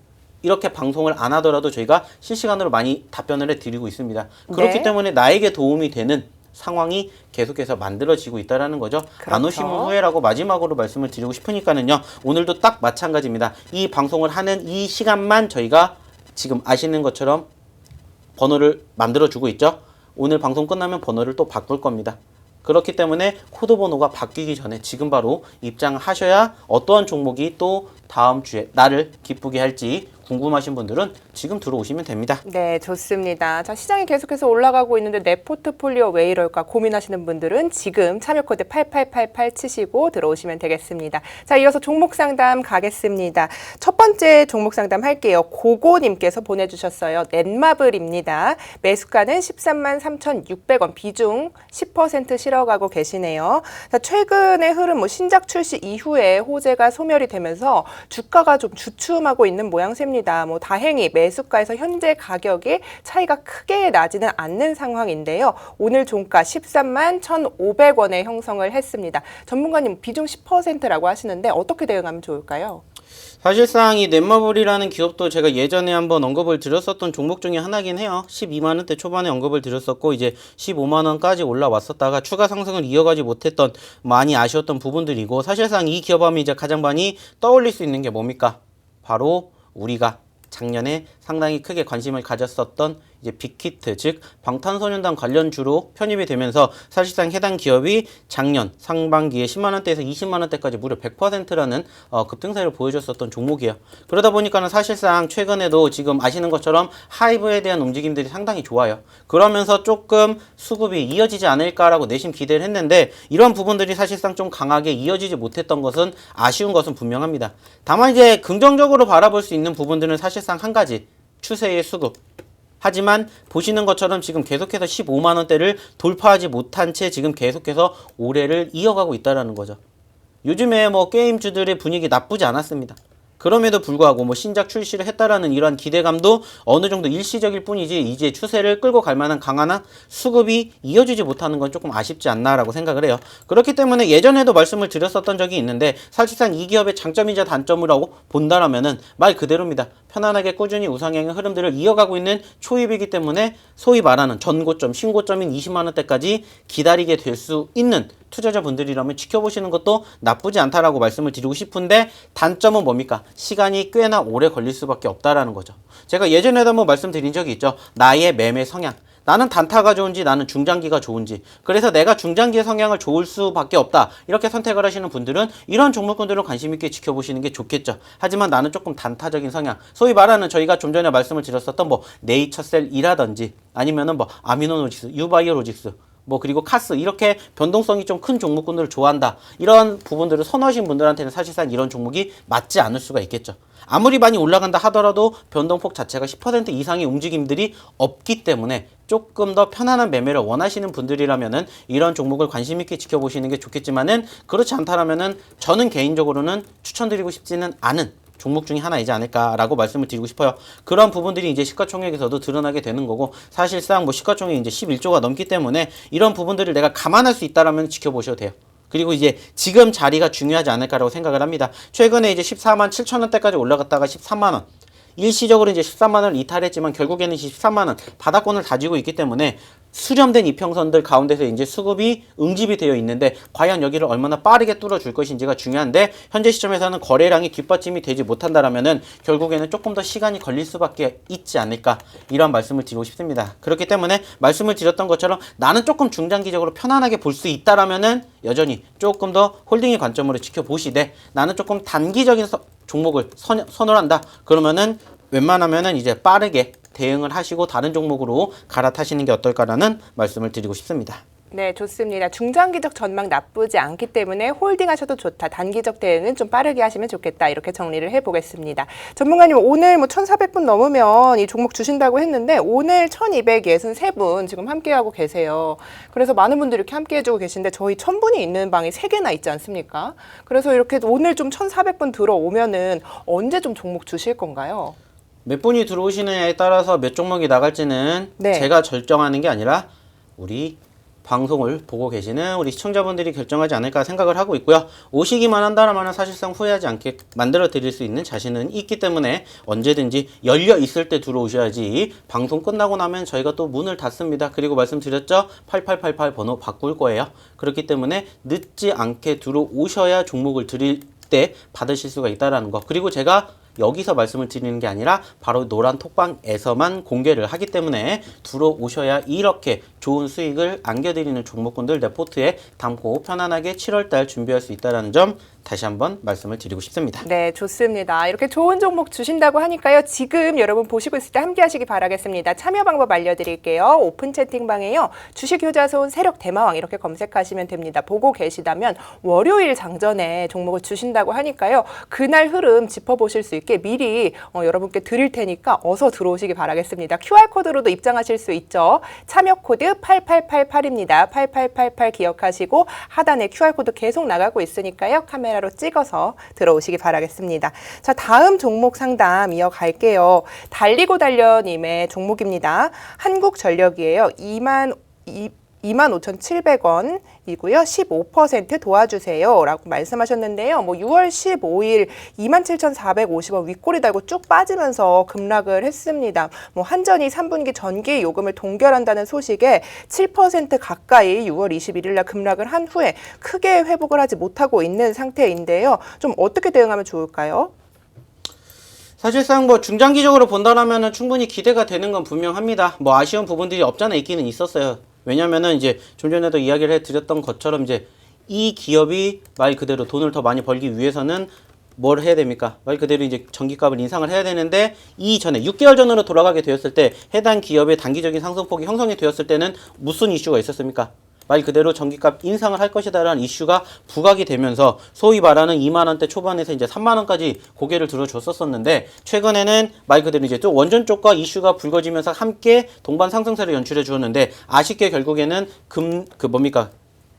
이렇게 방송을 안 하더라도 저희가 실시간으로 많이 답변을 해 드리고 있습니다. 그렇기 네. 때문에 나에게 도움이 되는 상황이 계속해서 만들어지고 있다는 거죠. 그렇죠. 안 오시면 후회라고 마지막으로 말씀을 드리고 싶으니까는요. 오늘도 딱 마찬가지입니다. 이 방송을 하는 이 시간만 저희가 지금 아시는 것처럼 번호를 만들어주고 있죠. 오늘 방송 끝나면 번호를 또 바꿀 겁니다. 그렇기 때문에 코드 번호가 바뀌기 전에 지금 바로 입장하셔야 어떠한 종목이 또 다음 주에 나를 기쁘게 할지 궁금하신 분들은 지금 들어오시면 됩니다. 네, 좋습니다. 자, 시장이 계속해서 올라가고 있는데 내 포트폴리오 왜 이럴까 고민하시는 분들은 지금 참여 코드 8888 치시고 들어오시면 되겠습니다. 자, 이어서 종목 상담 가겠습니다. 첫 번째 종목 상담 할게요. 고고님께서 보내주셨어요. 넷마블입니다. 매수가는 13만 3,600원, 비중 10% 실어가고 계시네요. 자, 최근의 흐름, 신작 출시 이후에 호재가 소멸이 되면서 주가가 좀 주춤하고 있는 모양새입니다. 다행히 매수가에서 현재 가격이 차이가 크게 나지는 않는 상황인데요. 오늘 종가 13만 1,500원에 형성을 했습니다. 전문가님 비중 10%라고 하시는데 어떻게 대응하면 좋을까요? 사실상 이 넷마블이라는 기업도 제가 예전에 한번 언급을 드렸었던 종목 중에 하나긴 해요. 12만 원대 초반에 언급을 드렸었고 이제 15만 원까지 올라왔었다가 추가 상승을 이어가지 못했던 많이 아쉬웠던 부분들이고 사실상 이 기업하면 이제 가장 많이 떠올릴 수 있는 게 뭡니까? 바로 우리가 작년에 상당히 크게 관심을 가졌었던 이제 빅히트, 즉 방탄소년단 관련주로 편입이 되면서 사실상 해당 기업이 작년 상반기에 10만 원대에서 20만 원대까지 무려 100%라는 급등세를 보여줬었던 종목이에요. 그러다 보니까는 사실상 최근에도 지금 아시는 것처럼 하이브에 대한 움직임들이 상당히 좋아요. 그러면서 조금 수급이 이어지지 않을까라고 내심 기대를 했는데 이런 부분들이 사실상 좀 강하게 이어지지 못했던 것은 아쉬운 것은 분명합니다. 다만 이제 긍정적으로 바라볼 수 있는 부분들은 사실상 한 가지, 추세의 수급. 하지만 보시는 것처럼 지금 계속해서 15만 원대를 돌파하지 못한 채 지금 계속해서 올해를 이어가고 있다는 거죠. 요즘에 게임주들의 분위기 나쁘지 않았습니다. 그럼에도 불구하고 신작 출시를 했다라는 이러한 기대감도 어느 정도 일시적일 뿐이지 이제 추세를 끌고 갈 만한 강한 수급이 이어지지 못하는 건 조금 아쉽지 않나라고 생각을 해요. 그렇기 때문에 예전에도 말씀을 드렸었던 적이 있는데 사실상 이 기업의 장점이자 단점이라고 본다라면은 말 그대로입니다. 편안하게 꾸준히 우상향의 흐름들을 이어가고 있는 초입이기 때문에 소위 말하는 전고점, 신고점인 20만 원대까지 기다리게 될 수 있는 투자자분들이라면 지켜보시는 것도 나쁘지 않다라고 말씀을 드리고 싶은데 단점은 뭡니까? 시간이 꽤나 오래 걸릴 수밖에 없다라는 거죠. 제가 예전에도 한번 말씀드린 적이 있죠. 나의 매매 성향. 나는 단타가 좋은지 나는 중장기가 좋은지 그래서 내가 중장기의 성향을 좋을 수밖에 없다 이렇게 선택을 하시는 분들은 이런 종목군들을 관심 있게 지켜보시는 게 좋겠죠. 하지만 나는 조금 단타적인 성향 소위 말하는 저희가 좀 전에 말씀을 드렸었던 네이처셀이라든지 아니면은 아미노노직스, 유바이오로직스 그리고 카스 이렇게 변동성이 좀 큰 종목군들을 좋아한다. 이런 부분들을 선호하신 분들한테는 사실상 이런 종목이 맞지 않을 수가 있겠죠. 아무리 많이 올라간다 하더라도 변동폭 자체가 10% 이상의 움직임들이 없기 때문에 조금 더 편안한 매매를 원하시는 분들이라면은 이런 종목을 관심 있게 지켜보시는 게 좋겠지만은 그렇지 않다라면은 저는 개인적으로는 추천드리고 싶지는 않은 종목 중에 하나이지 않을까라고 말씀을 드리고 싶어요. 그런 부분들이 이제 시가총액에서도 드러나게 되는 거고 사실상 시가총액이 이제 11조가 넘기 때문에 이런 부분들을 내가 감안할 수 있다라면 지켜보셔도 돼요. 그리고 이제 지금 자리가 중요하지 않을까라고 생각을 합니다. 최근에 이제 14만 7천 원대까지 올라갔다가 13만 원. 일시적으로 이제 13만 원을 이탈했지만 결국에는 13만 원 바닥권을 다지고 있기 때문에 수렴된 이평선들 가운데서 이제 수급이 응집이 되어 있는데 과연 여기를 얼마나 빠르게 뚫어줄 것인지가 중요한데 현재 시점에서는 거래량이 뒷받침이 되지 못한다라면은 결국에는 조금 더 시간이 걸릴 수밖에 있지 않을까 이런 말씀을 드리고 싶습니다. 그렇기 때문에 말씀을 드렸던 것처럼 나는 조금 중장기적으로 편안하게 볼 수 있다라면은 여전히 조금 더 홀딩의 관점으로 지켜보시되 나는 조금 단기적인 종목을 선호한다. 그러면은 웬만하면은 이제 빠르게 대응을 하시고 다른 종목으로 갈아타시는 게 어떨까라는 말씀을 드리고 싶습니다. 네, 좋습니다. 중장기적 전망 나쁘지 않기 때문에 홀딩하셔도 좋다. 단기적 대응은 좀 빠르게 하시면 좋겠다. 이렇게 정리를 해보겠습니다. 전문가님 오늘 1,400분 넘으면 이 종목 주신다고 했는데 오늘 1,263분 지금 함께하고 계세요. 그래서 많은 분들이 이렇게 함께해주고 계신데 저희 1,000분이 있는 방이 3개나 있지 않습니까? 그래서 이렇게 오늘 좀 1,400분 들어오면은 언제 좀 종목 주실 건가요? 몇 분이 들어오시느냐에 따라서 몇 종목이 나갈지는 네. 제가 결정하는 게 아니라 우리 방송을 보고 계시는 우리 시청자분들이 결정하지 않을까 생각을 하고 있고요. 오시기만 한다면 사실상 후회하지 않게 만들어 드릴 수 있는 자신은 있기 때문에 언제든지 열려 있을 때 들어오셔야지 방송 끝나고 나면 저희가 또 문을 닫습니다. 그리고 말씀드렸죠? 8888 번호 바꿀 거예요. 그렇기 때문에 늦지 않게 들어오셔야 종목을 드릴 때 받으실 수가 있다는 거. 그리고 제가 여기서 말씀을 드리는 게 아니라 바로 노란 톡방에서만 공개를 하기 때문에 들어오셔야 이렇게 좋은 수익을 안겨드리는 종목군들 레포트에 담고 편안하게 7월달 준비할 수 있다는 점 다시 한번 말씀을 드리고 싶습니다. 네, 좋습니다. 이렇게 좋은 종목 주신다고 하니까요. 지금 여러분 보시고 있을 때 함께 하시기 바라겠습니다. 참여 방법 알려드릴게요. 오픈 채팅방에요. 주식효자손 세력 대마왕 이렇게 검색하시면 됩니다. 보고 계시다면 월요일 장전에 종목을 주신다고 하니까요. 그날 흐름 짚어보실 수 있게 미리 여러분께 드릴 테니까 어서 들어오시기 바라겠습니다. QR코드로도 입장하실 수 있죠. 참여 코드 8888입니다. 8888 기억하시고 하단에 QR코드 계속 나가고 있으니까요. 카메라로 찍어서 들어오시기 바라겠습니다. 자, 다음 종목 상담 이어갈게요. 달리고 달려님의 종목입니다. 한국전력이에요. 25,700원이고요. 15% 도와주세요. 라고 말씀하셨는데요. 6월 15일 27,450원 윗꼬리 달고 쭉 빠지면서 급락을 했습니다. 한전이 3분기 전기 요금을 동결한다는 소식에 7% 가까이 6월 21일 날 급락을 한 후에 크게 회복을 하지 못하고 있는 상태인데요. 좀 어떻게 대응하면 좋을까요? 사실상 중장기적으로 본다라면 충분히 기대가 되는 건 분명합니다. 아쉬운 부분들이 없잖아 있기는 있었어요. 왜냐면은 이제 좀 전에도 이야기를 해드렸던 것처럼 이제 이 기업이 말 그대로 돈을 더 많이 벌기 위해서는 뭘 해야 됩니까? 말 그대로 이제 전기값을 인상을 해야 되는데 이전에 6개월 전으로 돌아가게 되었을 때 해당 기업의 단기적인 상승폭이 형성이 되었을 때는 무슨 이슈가 있었습니까? 말 그대로 전기값 인상을 할 것이다라는 이슈가 부각이 되면서 소위 말하는 2만 원대 초반에서 이제 3만 원까지 고개를 들어줬었었는데 최근에는 말 그대로 이제 또 원전 쪽과 이슈가 불거지면서 함께 동반 상승세를 연출해 주었는데 아쉽게 결국에는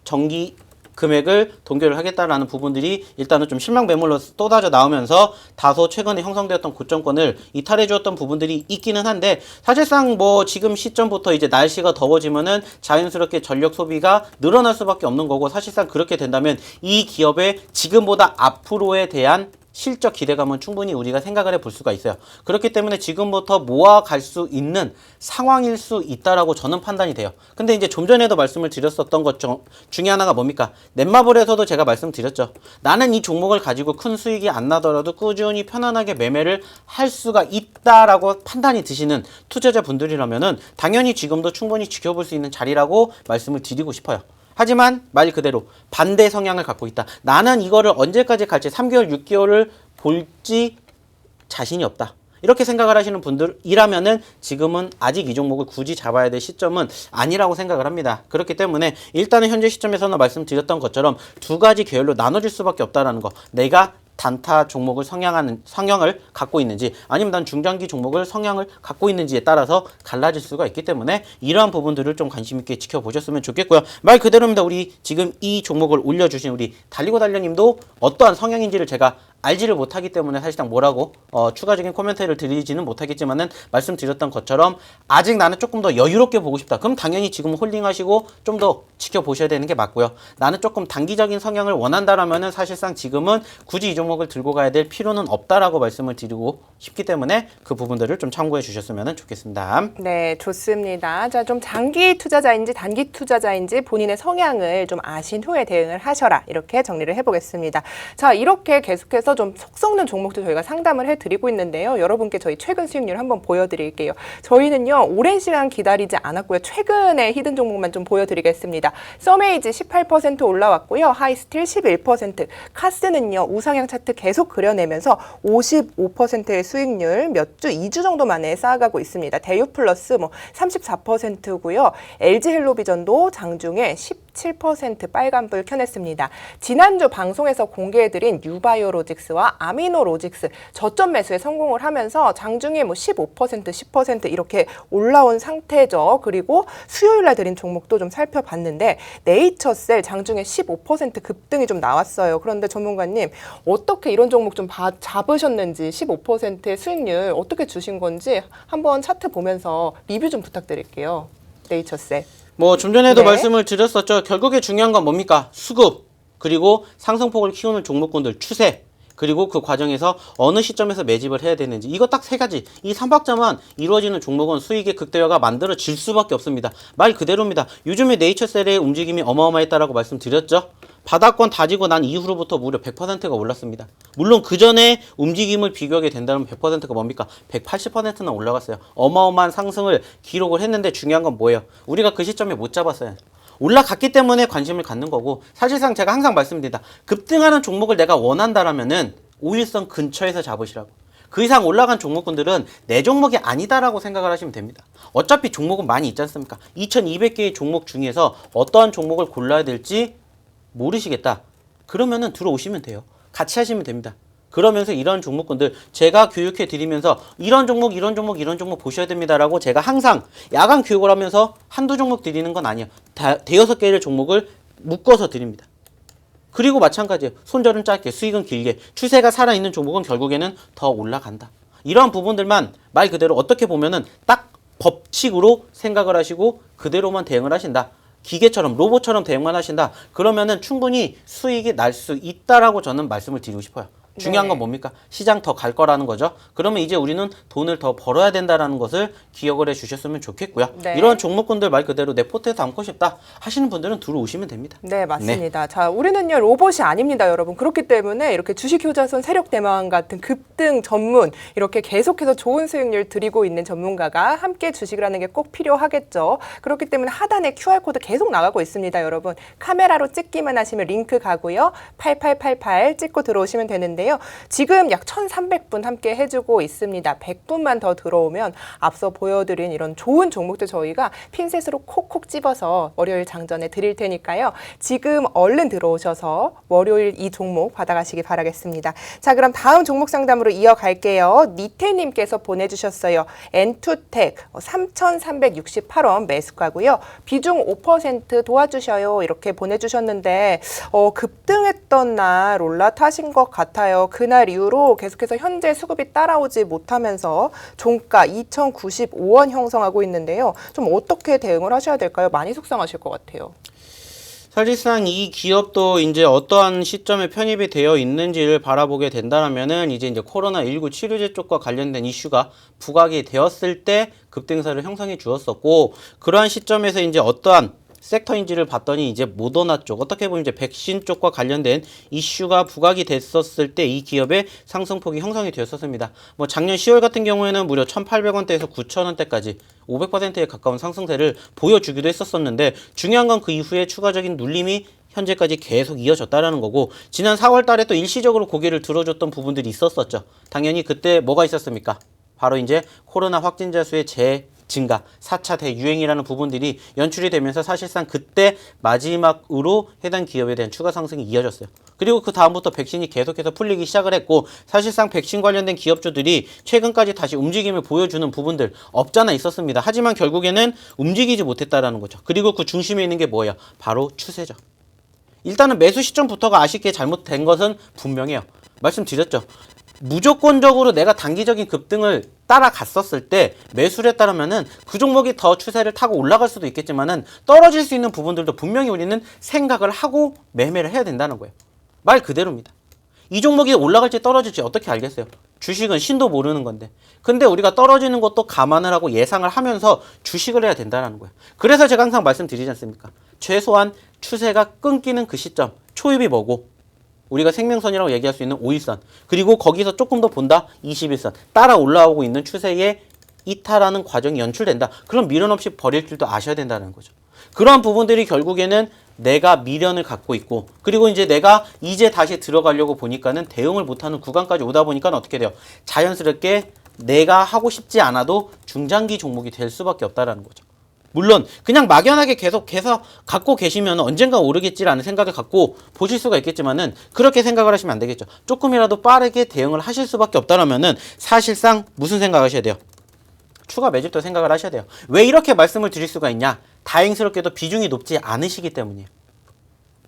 전기 금액을 동결을 하겠다라는 부분들이 일단은 좀 실망 매물로 쏟아져 나오면서 다소 최근에 형성되었던 고점권을 이탈해 주었던 부분들이 있기는 한데 사실상 지금 시점부터 이제 날씨가 더워지면은 자연스럽게 전력 소비가 늘어날 수밖에 없는 거고 사실상 그렇게 된다면 이 기업의 지금보다 앞으로에 대한 실적 기대감은 충분히 우리가 생각을 해볼 수가 있어요. 그렇기 때문에 지금부터 모아갈 수 있는 상황일 수 있다라고 저는 판단이 돼요. 근데 이제 좀 전에도 말씀을 드렸었던 것 중에 하나가 뭡니까? 넷마블에서도 제가 말씀드렸죠. 나는 이 종목을 가지고 큰 수익이 안 나더라도 꾸준히 편안하게 매매를 할 수가 있다라고 판단이 드시는 투자자분들이라면은 당연히 지금도 충분히 지켜볼 수 있는 자리라고 말씀을 드리고 싶어요. 하지만 말 그대로 반대 성향을 갖고 있다. 나는 이거를 언제까지 갈지 3개월, 6개월을 볼지 자신이 없다. 이렇게 생각을 하시는 분들이라면은 지금은 아직 이 종목을 굳이 잡아야 될 시점은 아니라고 생각을 합니다. 그렇기 때문에 일단은 현재 시점에서는 말씀드렸던 것처럼 두 가지 계열로 나눠질 수밖에 없다는 거. 내가 단타 종목을 성향을 갖고 있는지 아니면 난 중장기 종목을 성향을 갖고 있는지에 따라서 갈라질 수가 있기 때문에 이러한 부분들을 좀 관심 있게 지켜보셨으면 좋겠고요. 말 그대로입니다. 우리 지금 이 종목을 올려주신 우리 달리고 달려님도 어떠한 성향인지를 제가 알지를 못하기 때문에 사실상 뭐라고 추가적인 코멘트를 드리지는 못하겠지만은 말씀드렸던 것처럼 아직 나는 조금 더 여유롭게 보고 싶다. 그럼 당연히 지금 홀딩하시고 좀 더 지켜보셔야 되는 게 맞고요. 나는 조금 단기적인 성향을 원한다라면은 사실상 지금은 굳이 이 종목을 들고 가야 될 필요는 없다라고 말씀을 드리고 싶기 때문에 그 부분들을 좀 참고해 주셨으면 좋겠습니다. 네, 좋습니다. 자, 좀 장기 투자자인지 단기 투자자인지 본인의 성향을 좀 아신 후에 대응을 하셔라. 이렇게 정리를 해보겠습니다. 자, 이렇게 계속해서 좀 속 썩는 종목도 저희가 상담을 해드리고 있는데요. 여러분께 저희 최근 수익률 한번 보여드릴게요. 저희는요, 오랜 시간 기다리지 않았고요. 최근에 히든 종목만 좀 보여드리겠습니다. 서메이지 18% 올라왔고요. 하이스틸 11%, 카스는요, 우상향 차트 계속 그려내면서 55%의 수익률 몇 주, 2주 정도 만에 쌓아가고 있습니다. 대유 플러스 34%고요. LG 헬로비전도 장중에 17% 빨간불 켜냈습니다. 지난주 방송에서 공개해드린 유바이오로직스와 아미노로직스 저점 매수에 성공을 하면서 장중에 15%, 10% 이렇게 올라온 상태죠. 그리고 수요일날 드린 종목도 좀 살펴봤는데 네이처셀 장중에 15% 급등이 좀 나왔어요. 그런데 전문가님 어떻게 이런 종목 좀 잡으셨는지 15%의 수익률 어떻게 주신 건지 한번 차트 보면서 리뷰 좀 부탁드릴게요. 네이처셀. 뭐 좀 전에도 네. 말씀을 드렸었죠. 결국에 중요한 건 뭡니까? 수급, 그리고 상승폭을 키우는 종목군들 추세, 그리고 그 과정에서 어느 시점에서 매집을 해야 되는지, 이거 딱 세 가지. 이 3박자만 이루어지는 종목은 수익의 극대화가 만들어질 수밖에 없습니다. 말 그대로입니다. 요즘에 네이처셀의 움직임이 어마어마했다라고 말씀드렸죠. 바닥권 다지고 난 이후로부터 무려 100%가 올랐습니다. 물론 그 전에 움직임을 비교하게 된다면 100%가 뭡니까? 180%나 올라갔어요. 어마어마한 상승을 기록을 했는데 중요한 건 뭐예요? 우리가 그 시점에 못 잡았어요. 올라갔기 때문에 관심을 갖는 거고, 사실상 제가 항상 말씀드립니다. 급등하는 종목을 내가 원한다라면은 5일선 근처에서 잡으시라고. 그 이상 올라간 종목군들은 내 종목이 아니다라고 생각을 하시면 됩니다. 어차피 종목은 많이 있지 않습니까? 2200개의 종목 중에서 어떠한 종목을 골라야 될지 모르시겠다. 그러면은 들어오시면 돼요. 같이 하시면 됩니다. 그러면서 이런 종목군들 제가 교육해 드리면서 이런 종목, 이런 종목, 이런 종목 보셔야 됩니다라고 제가 항상 야간 교육을 하면서 한두 종목 드리는 건 아니에요. 대여섯 개의 종목을 묶어서 드립니다. 그리고 마찬가지예요. 손절은 짧게, 수익은 길게, 추세가 살아있는 종목은 결국에는 더 올라간다. 이러한 부분들만 말 그대로 어떻게 보면은 딱 법칙으로 생각을 하시고 그대로만 대응을 하신다. 기계처럼, 로봇처럼 대응만 하신다. 그러면은 충분히 수익이 날 수 있다라고 저는 말씀을 드리고 싶어요. 중요한 건 뭡니까? 시장 더 갈 거라는 거죠. 그러면 이제 우리는 돈을 더 벌어야 된다라는 것을 기억을 해 주셨으면 좋겠고요. 네. 이런 종목군들 말 그대로 내 포트에 담고 싶다 하시는 분들은 들어오시면 됩니다. 네, 맞습니다. 자, 우리는요, 로봇이 아닙니다, 여러분. 그렇기 때문에 이렇게 주식효자손 세력대망 같은 급등 전문, 이렇게 계속해서 좋은 수익률 드리고 있는 전문가가 함께 주식을 하는 게 꼭 필요하겠죠. 그렇기 때문에 하단에 QR코드 계속 나가고 있습니다, 여러분. 카메라로 찍기만 하시면 링크 가고요. 8888 찍고 들어오시면 되는데요. 지금 약 1,300분 함께 해주고 있습니다. 100분만 더 들어오면 앞서 보여드린 이런 좋은 종목들 저희가 핀셋으로 콕콕 집어서 월요일 장전에 드릴 테니까요. 지금 얼른 들어오셔서 월요일 이 종목 받아가시기 바라겠습니다. 자, 그럼 다음 종목 상담으로 이어갈게요. 니테님께서 보내주셨어요. 엔투텍 3,368원 매수가고요. 비중 5% 도와주셔요. 이렇게 보내주셨는데 급등했던 날 올라타신 것 같아요. 그날 이후로 계속해서 현재 수급이 따라오지 못하면서 종가 2,095원 형성하고 있는데요. 좀 어떻게 대응을 하셔야 될까요? 많이 속상하실 것 같아요. 사실상 이 기업도 이제 어떠한 시점에 편입이 되어 있는지를 바라보게 된다면은 이제 코로나19 치료제 쪽과 관련된 이슈가 부각이 되었을 때 급등세를 형성해 주었었고, 그러한 시점에서 이제 어떠한 섹터인지를 봤더니 이제 모더나 쪽, 어떻게 보면 이제 백신 쪽과 관련된 이슈가 부각이 됐었을 때 이 기업의 상승폭이 형성이 되었었습니다. 뭐 작년 10월 같은 경우에는 무려 1,800원대에서 9,000원대까지 500%에 가까운 상승세를 보여주기도 했었었는데, 중요한 건 그 이후에 추가적인 눌림이 현재까지 계속 이어졌다라는 거고, 지난 4월 달에 또 일시적으로 고개를 들어줬던 부분들이 있었었죠. 당연히 그때 뭐가 있었습니까? 바로 이제 코로나 확진자 수의 증가, 4차 대유행이라는 부분들이 연출이 되면서 사실상 그때 마지막으로 해당 기업에 대한 추가 상승이 이어졌어요. 그리고 그 다음부터 백신이 계속해서 풀리기 시작을 했고, 사실상 백신 관련된 기업주들이 최근까지 다시 움직임을 보여주는 부분들 없잖아 있었습니다. 하지만 결국에는 움직이지 못했다라는 거죠. 그리고 그 중심에 있는 게 뭐예요? 바로 추세죠. 일단은 매수 시점부터가 아쉽게 잘못된 것은 분명해요. 말씀드렸죠. 무조건적으로 내가 단기적인 급등을 따라갔었을 때 매수를 했다면은 그 종목이 더 추세를 타고 올라갈 수도 있겠지만은 떨어질 수 있는 부분들도 분명히 우리는 생각을 하고 매매를 해야 된다는 거예요. 말 그대로입니다. 이 종목이 올라갈지 떨어질지 어떻게 알겠어요? 주식은 신도 모르는 건데. 근데 우리가 떨어지는 것도 감안을 하고 예상을 하면서 주식을 해야 된다는 거예요. 그래서 제가 항상 말씀드리지 않습니까? 최소한 추세가 끊기는 그 시점, 초입이 뭐고? 우리가 생명선이라고 얘기할 수 있는 5일선, 그리고 거기서 조금 더 본다 21선, 따라 올라오고 있는 추세에 이탈하는 과정이 연출된다. 그럼 미련 없이 버릴 줄도 아셔야 된다는 거죠. 그러한 부분들이 결국에는 내가 미련을 갖고 있고, 그리고 이제 내가 이제 다시 들어가려고 보니까는 대응을 못하는 구간까지 오다 보니까 어떻게 돼요? 자연스럽게 내가 하고 싶지 않아도 중장기 종목이 될 수밖에 없다라는 거죠. 물론 그냥 막연하게 계속 갖고 계시면 언젠가 오르겠지라는 생각을 갖고 보실 수가 있겠지만은, 그렇게 생각을 하시면 안 되겠죠. 조금이라도 빠르게 대응을 하실 수밖에 없다라면은 사실상 무슨 생각하셔야 돼요? 추가 매집도 생각을 하셔야 돼요. 왜 이렇게 말씀을 드릴 수가 있냐? 다행스럽게도 비중이 높지 않으시기 때문이에요.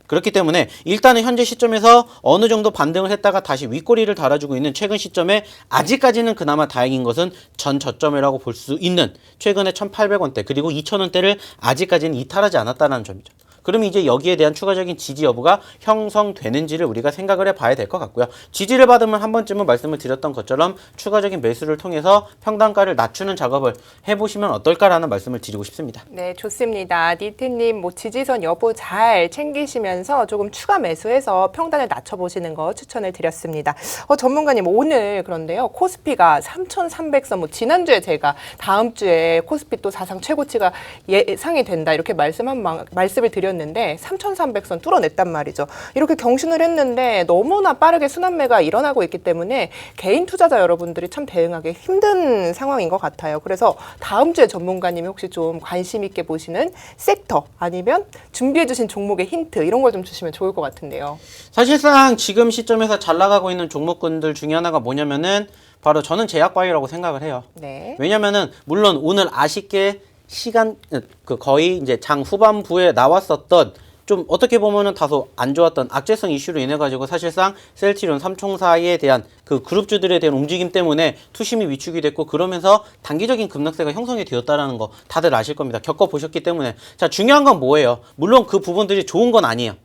그렇기 때문에 일단은 현재 시점에서 어느 정도 반등을 했다가 다시 윗꼬리를 달아주고 있는 최근 시점에 아직까지는 그나마 다행인 것은 전 저점이라고 볼 수 있는 최근에 1,800원대 그리고 2,000원대를 아직까지는 이탈하지 않았다는 점이죠. 그러면 이제 여기에 대한 추가적인 지지 여부가 형성되는지를 우리가 생각을 해봐야 될 것 같고요. 지지를 받으면 한 번쯤은 말씀을 드렸던 것처럼 추가적인 매수를 통해서 평단가를 낮추는 작업을 해보시면 어떨까라는 말씀을 드리고 싶습니다. 네, 좋습니다. 니트님, 뭐 지지선 여부 잘 챙기시면서 조금 추가 매수해서 평단을 낮춰보시는 거 추천을 드렸습니다. 전문가님, 오늘 그런데요, 코스피가 3,300선, 뭐 지난주에 제가 다음 주에 코스피 또 사상 최고치가 예상이 된다 이렇게 말씀을 드렸는데 3,300선 뚫어냈단 말이죠. 이렇게 경신을 했는데 너무나 빠르게 순환매가 일어나고 있기 때문에 개인 투자자 여러분들이 참 대응하기 힘든 상황인 것 같아요. 그래서 다음 주에 전문가님이 혹시 좀 관심 있게 보시는 섹터 아니면 준비해 주신 종목의 힌트 이런 걸 좀 주시면 좋을 것 같은데요. 사실상 지금 시점에서 잘 나가고 있는 종목군들 중에 하나가 뭐냐면은 바로 저는 제약바이오라고 생각을 해요. 네. 왜냐면은 물론 오늘 아쉽게 거의 이제 장 후반부에 나왔었던 좀 어떻게 보면은 다소 안 좋았던 악재성 이슈로 인해 가지고 사실상 셀트리온, 삼총사에 대한 그 그룹주들에 대한 움직임 때문에 투심이 위축이 됐고 그러면서 단기적인 급락세가 형성이 되었다라는 거 다들 아실 겁니다. 겪어보셨기 때문에. 자, 중요한 건 뭐예요? 물론 그 부분들이 좋은 건 아니에요.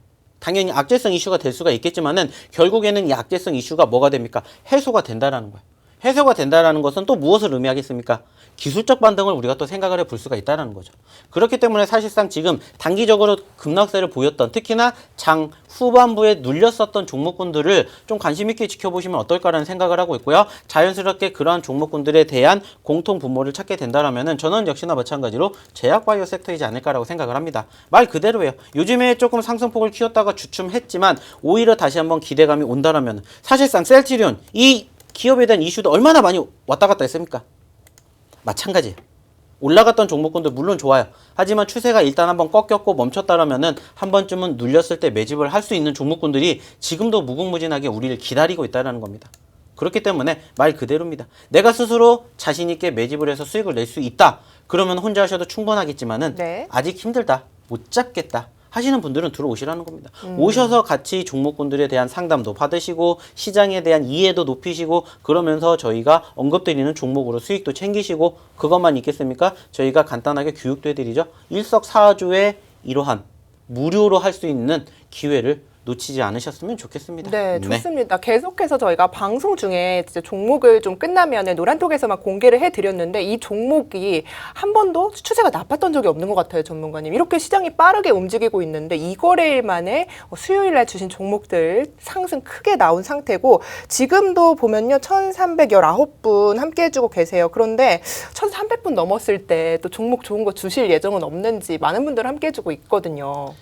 당연히 악재성 이슈가 될 수가 있겠지만은 결국에는 이 악재성 이슈가 뭐가 됩니까? 해소가 된다라는 거예요. 해소가 된다라는 것은 또 무엇을 의미하겠습니까? 기술적 반등을 우리가 또 생각을 해볼 수가 있다는 거죠. 그렇기 때문에 사실상 지금 단기적으로 급락세를 보였던 특히나 장 후반부에 눌렸었던 종목군들을 좀 관심 있게 지켜보시면 어떨까라는 생각을 하고 있고요. 자연스럽게 그러한 종목군들에 대한 공통 분모를 찾게 된다라면은 저는 역시나 마찬가지로 제약바이오 섹터이지 않을까라고 생각을 합니다. 말 그대로예요. 요즘에 조금 상승폭을 키웠다가 주춤했지만 오히려 다시 한번 기대감이 온다라면 사실상 셀트리온 이 기업에 대한 이슈도 얼마나 많이 왔다 갔다 했습니까? 마찬가지예요. 올라갔던 종목군들 물론 좋아요. 하지만 추세가 일단 한번 꺾였고 멈췄다라면은 한 번쯤은 눌렸을 때 매집을 할 수 있는 종목군들이 지금도 무궁무진하게 우리를 기다리고 있다는 겁니다. 그렇기 때문에 말 그대로입니다. 내가 스스로 자신 있게 매집을 해서 수익을 낼 수 있다. 그러면 혼자 하셔도 충분하겠지만은 네. 아직 힘들다. 못 잡겠다. 하시는 분들은 들어오시라는 겁니다. 오셔서 같이 종목군들에 대한 상담도 받으시고 시장에 대한 이해도 높이시고 그러면서 저희가 언급드리는 종목으로 수익도 챙기시고 그것만 있겠습니까? 저희가 간단하게 교육도 해드리죠. 일석사조의 이러한 무료로 할 수 있는 기회를 놓치지 않으셨으면 좋겠습니다. 네, 좋습니다. 계속해서 저희가 방송 중에 진짜 종목을 좀 끝나면 노란톡에서만 공개를 해드렸는데 이 종목이 한 번도 추세가 나빴던 적이 없는 것 같아요, 전문가님. 이렇게 시장이 빠르게 움직이고 있는데 이 거래일 만에 수요일 날 주신 종목들 상승 크게 나온 상태고 지금도 보면요, 1,319분 함께 해주고 계세요. 그런데 1,300분 넘었을 때 또 종목 좋은 거 주실 예정은 없는지 많은 분들 함께 해주고 있거든요.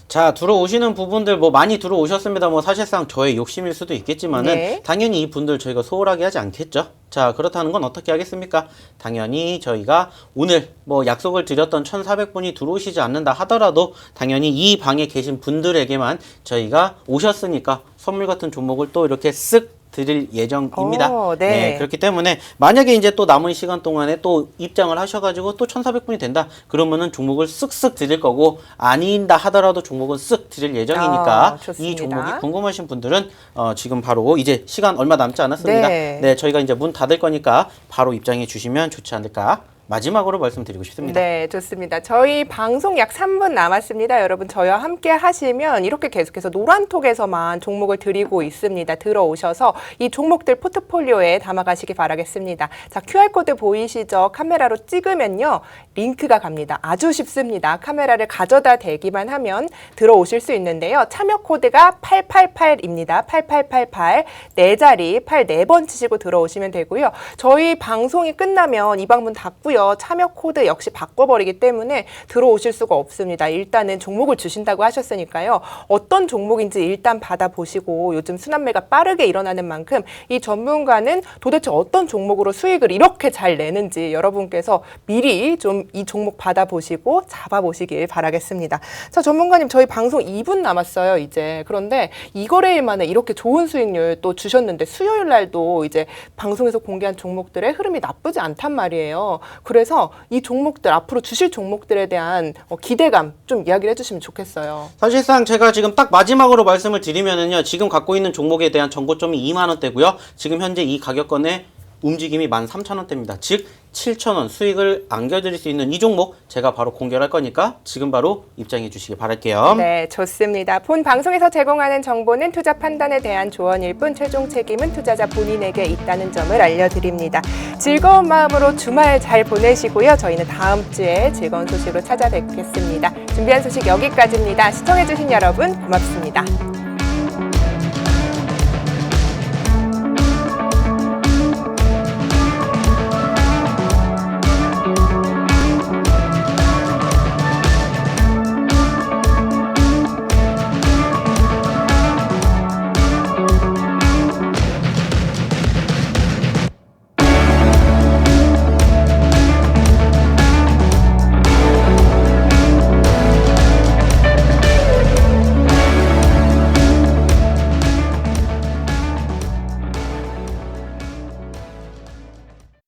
자, 들어오시는 부분들 뭐 많이 들어오셨습니다. 뭐 사실상 저의 욕심일 수도 있겠지만은 네. 당연히 이 분들 저희가 소홀하게 하지 않겠죠. 자, 그렇다는 건 어떻게 하겠습니까? 당연히 저희가 오늘 뭐 약속을 드렸던 1,400분이 들어오시지 않는다 하더라도 당연히 이 방에 계신 분들에게만 저희가 오셨으니까 선물 같은 종목을 또 이렇게 쓱 드릴 예정입니다. 네. 그렇기 때문에 만약에 이제 또 남은 시간 동안에 또 입장을 하셔가지고 또 1,400분이 된다 그러면은 종목을 쓱쓱 드릴 거고 아닌다 하더라도 종목은 쓱 드릴 예정이니까 좋습니다. 이 종목이 궁금하신 분들은 지금 바로 이제 시간 얼마 남지 않았습니다. 네. 저희가 이제 문 닫을 거니까 바로 입장해 주시면 좋지 않을까. 마지막으로 말씀드리고 싶습니다. 네, 좋습니다. 저희 방송 약 3분 남았습니다. 여러분 저희와 함께 하시면 이렇게 계속해서 노란톡에서만 종목을 드리고 있습니다. 들어오셔서 이 종목들 포트폴리오에 담아가시기 바라겠습니다. 자, QR코드 보이시죠? 카메라로 찍으면요. 링크가 갑니다. 아주 쉽습니다. 카메라를 가져다 대기만 하면 들어오실 수 있는데요. 참여 코드가 888입니다. 8888 4자리 8 4번 치시고 들어오시면 되고요. 저희 방송이 끝나면 이 방문 닫고요. 참여 코드 역시 바꿔버리기 때문에 들어오실 수가 없습니다. 일단은 종목을 주신다고 하셨으니까요. 어떤 종목인지 일단 받아보시고 요즘 순환매가 빠르게 일어나는 만큼 이 전문가는 도대체 어떤 종목으로 수익을 이렇게 잘 내는지 여러분께서 미리 좀 이 종목 받아보시고 잡아보시길 바라겠습니다. 자, 전문가님 저희 방송 2분 남았어요, 이제. 그런데 이 거래일 만에 이렇게 좋은 수익률 또 주셨는데 수요일 날도 이제 방송에서 공개한 종목들의 흐름이 나쁘지 않단 말이에요. 그래서 이 종목들 앞으로 주실 종목들에 대한 기대감 좀 이야기를 해주시면 좋겠어요. 사실상 제가 지금 딱 마지막으로 말씀을 드리면은요, 지금 갖고 있는 종목에 대한 정고점이 2만 원대고요. 지금 현재 이 가격권의 움직임이 13,000원대입니다. 즉 7,000원 수익을 안겨드릴 수 있는 이 종목 제가 바로 공개를 할 거니까 지금 바로 입장해 주시기 바랄게요. 네, 좋습니다. 본 방송에서 제공하는 정보는 투자 판단에 대한 조언일 뿐 최종 책임은 투자자 본인에게 있다는 점을 알려드립니다. 즐거운 마음으로 주말 잘 보내시고요. 저희는 다음 주에 즐거운 소식으로 찾아뵙겠습니다. 준비한 소식 여기까지입니다. 시청해주신 여러분 고맙습니다.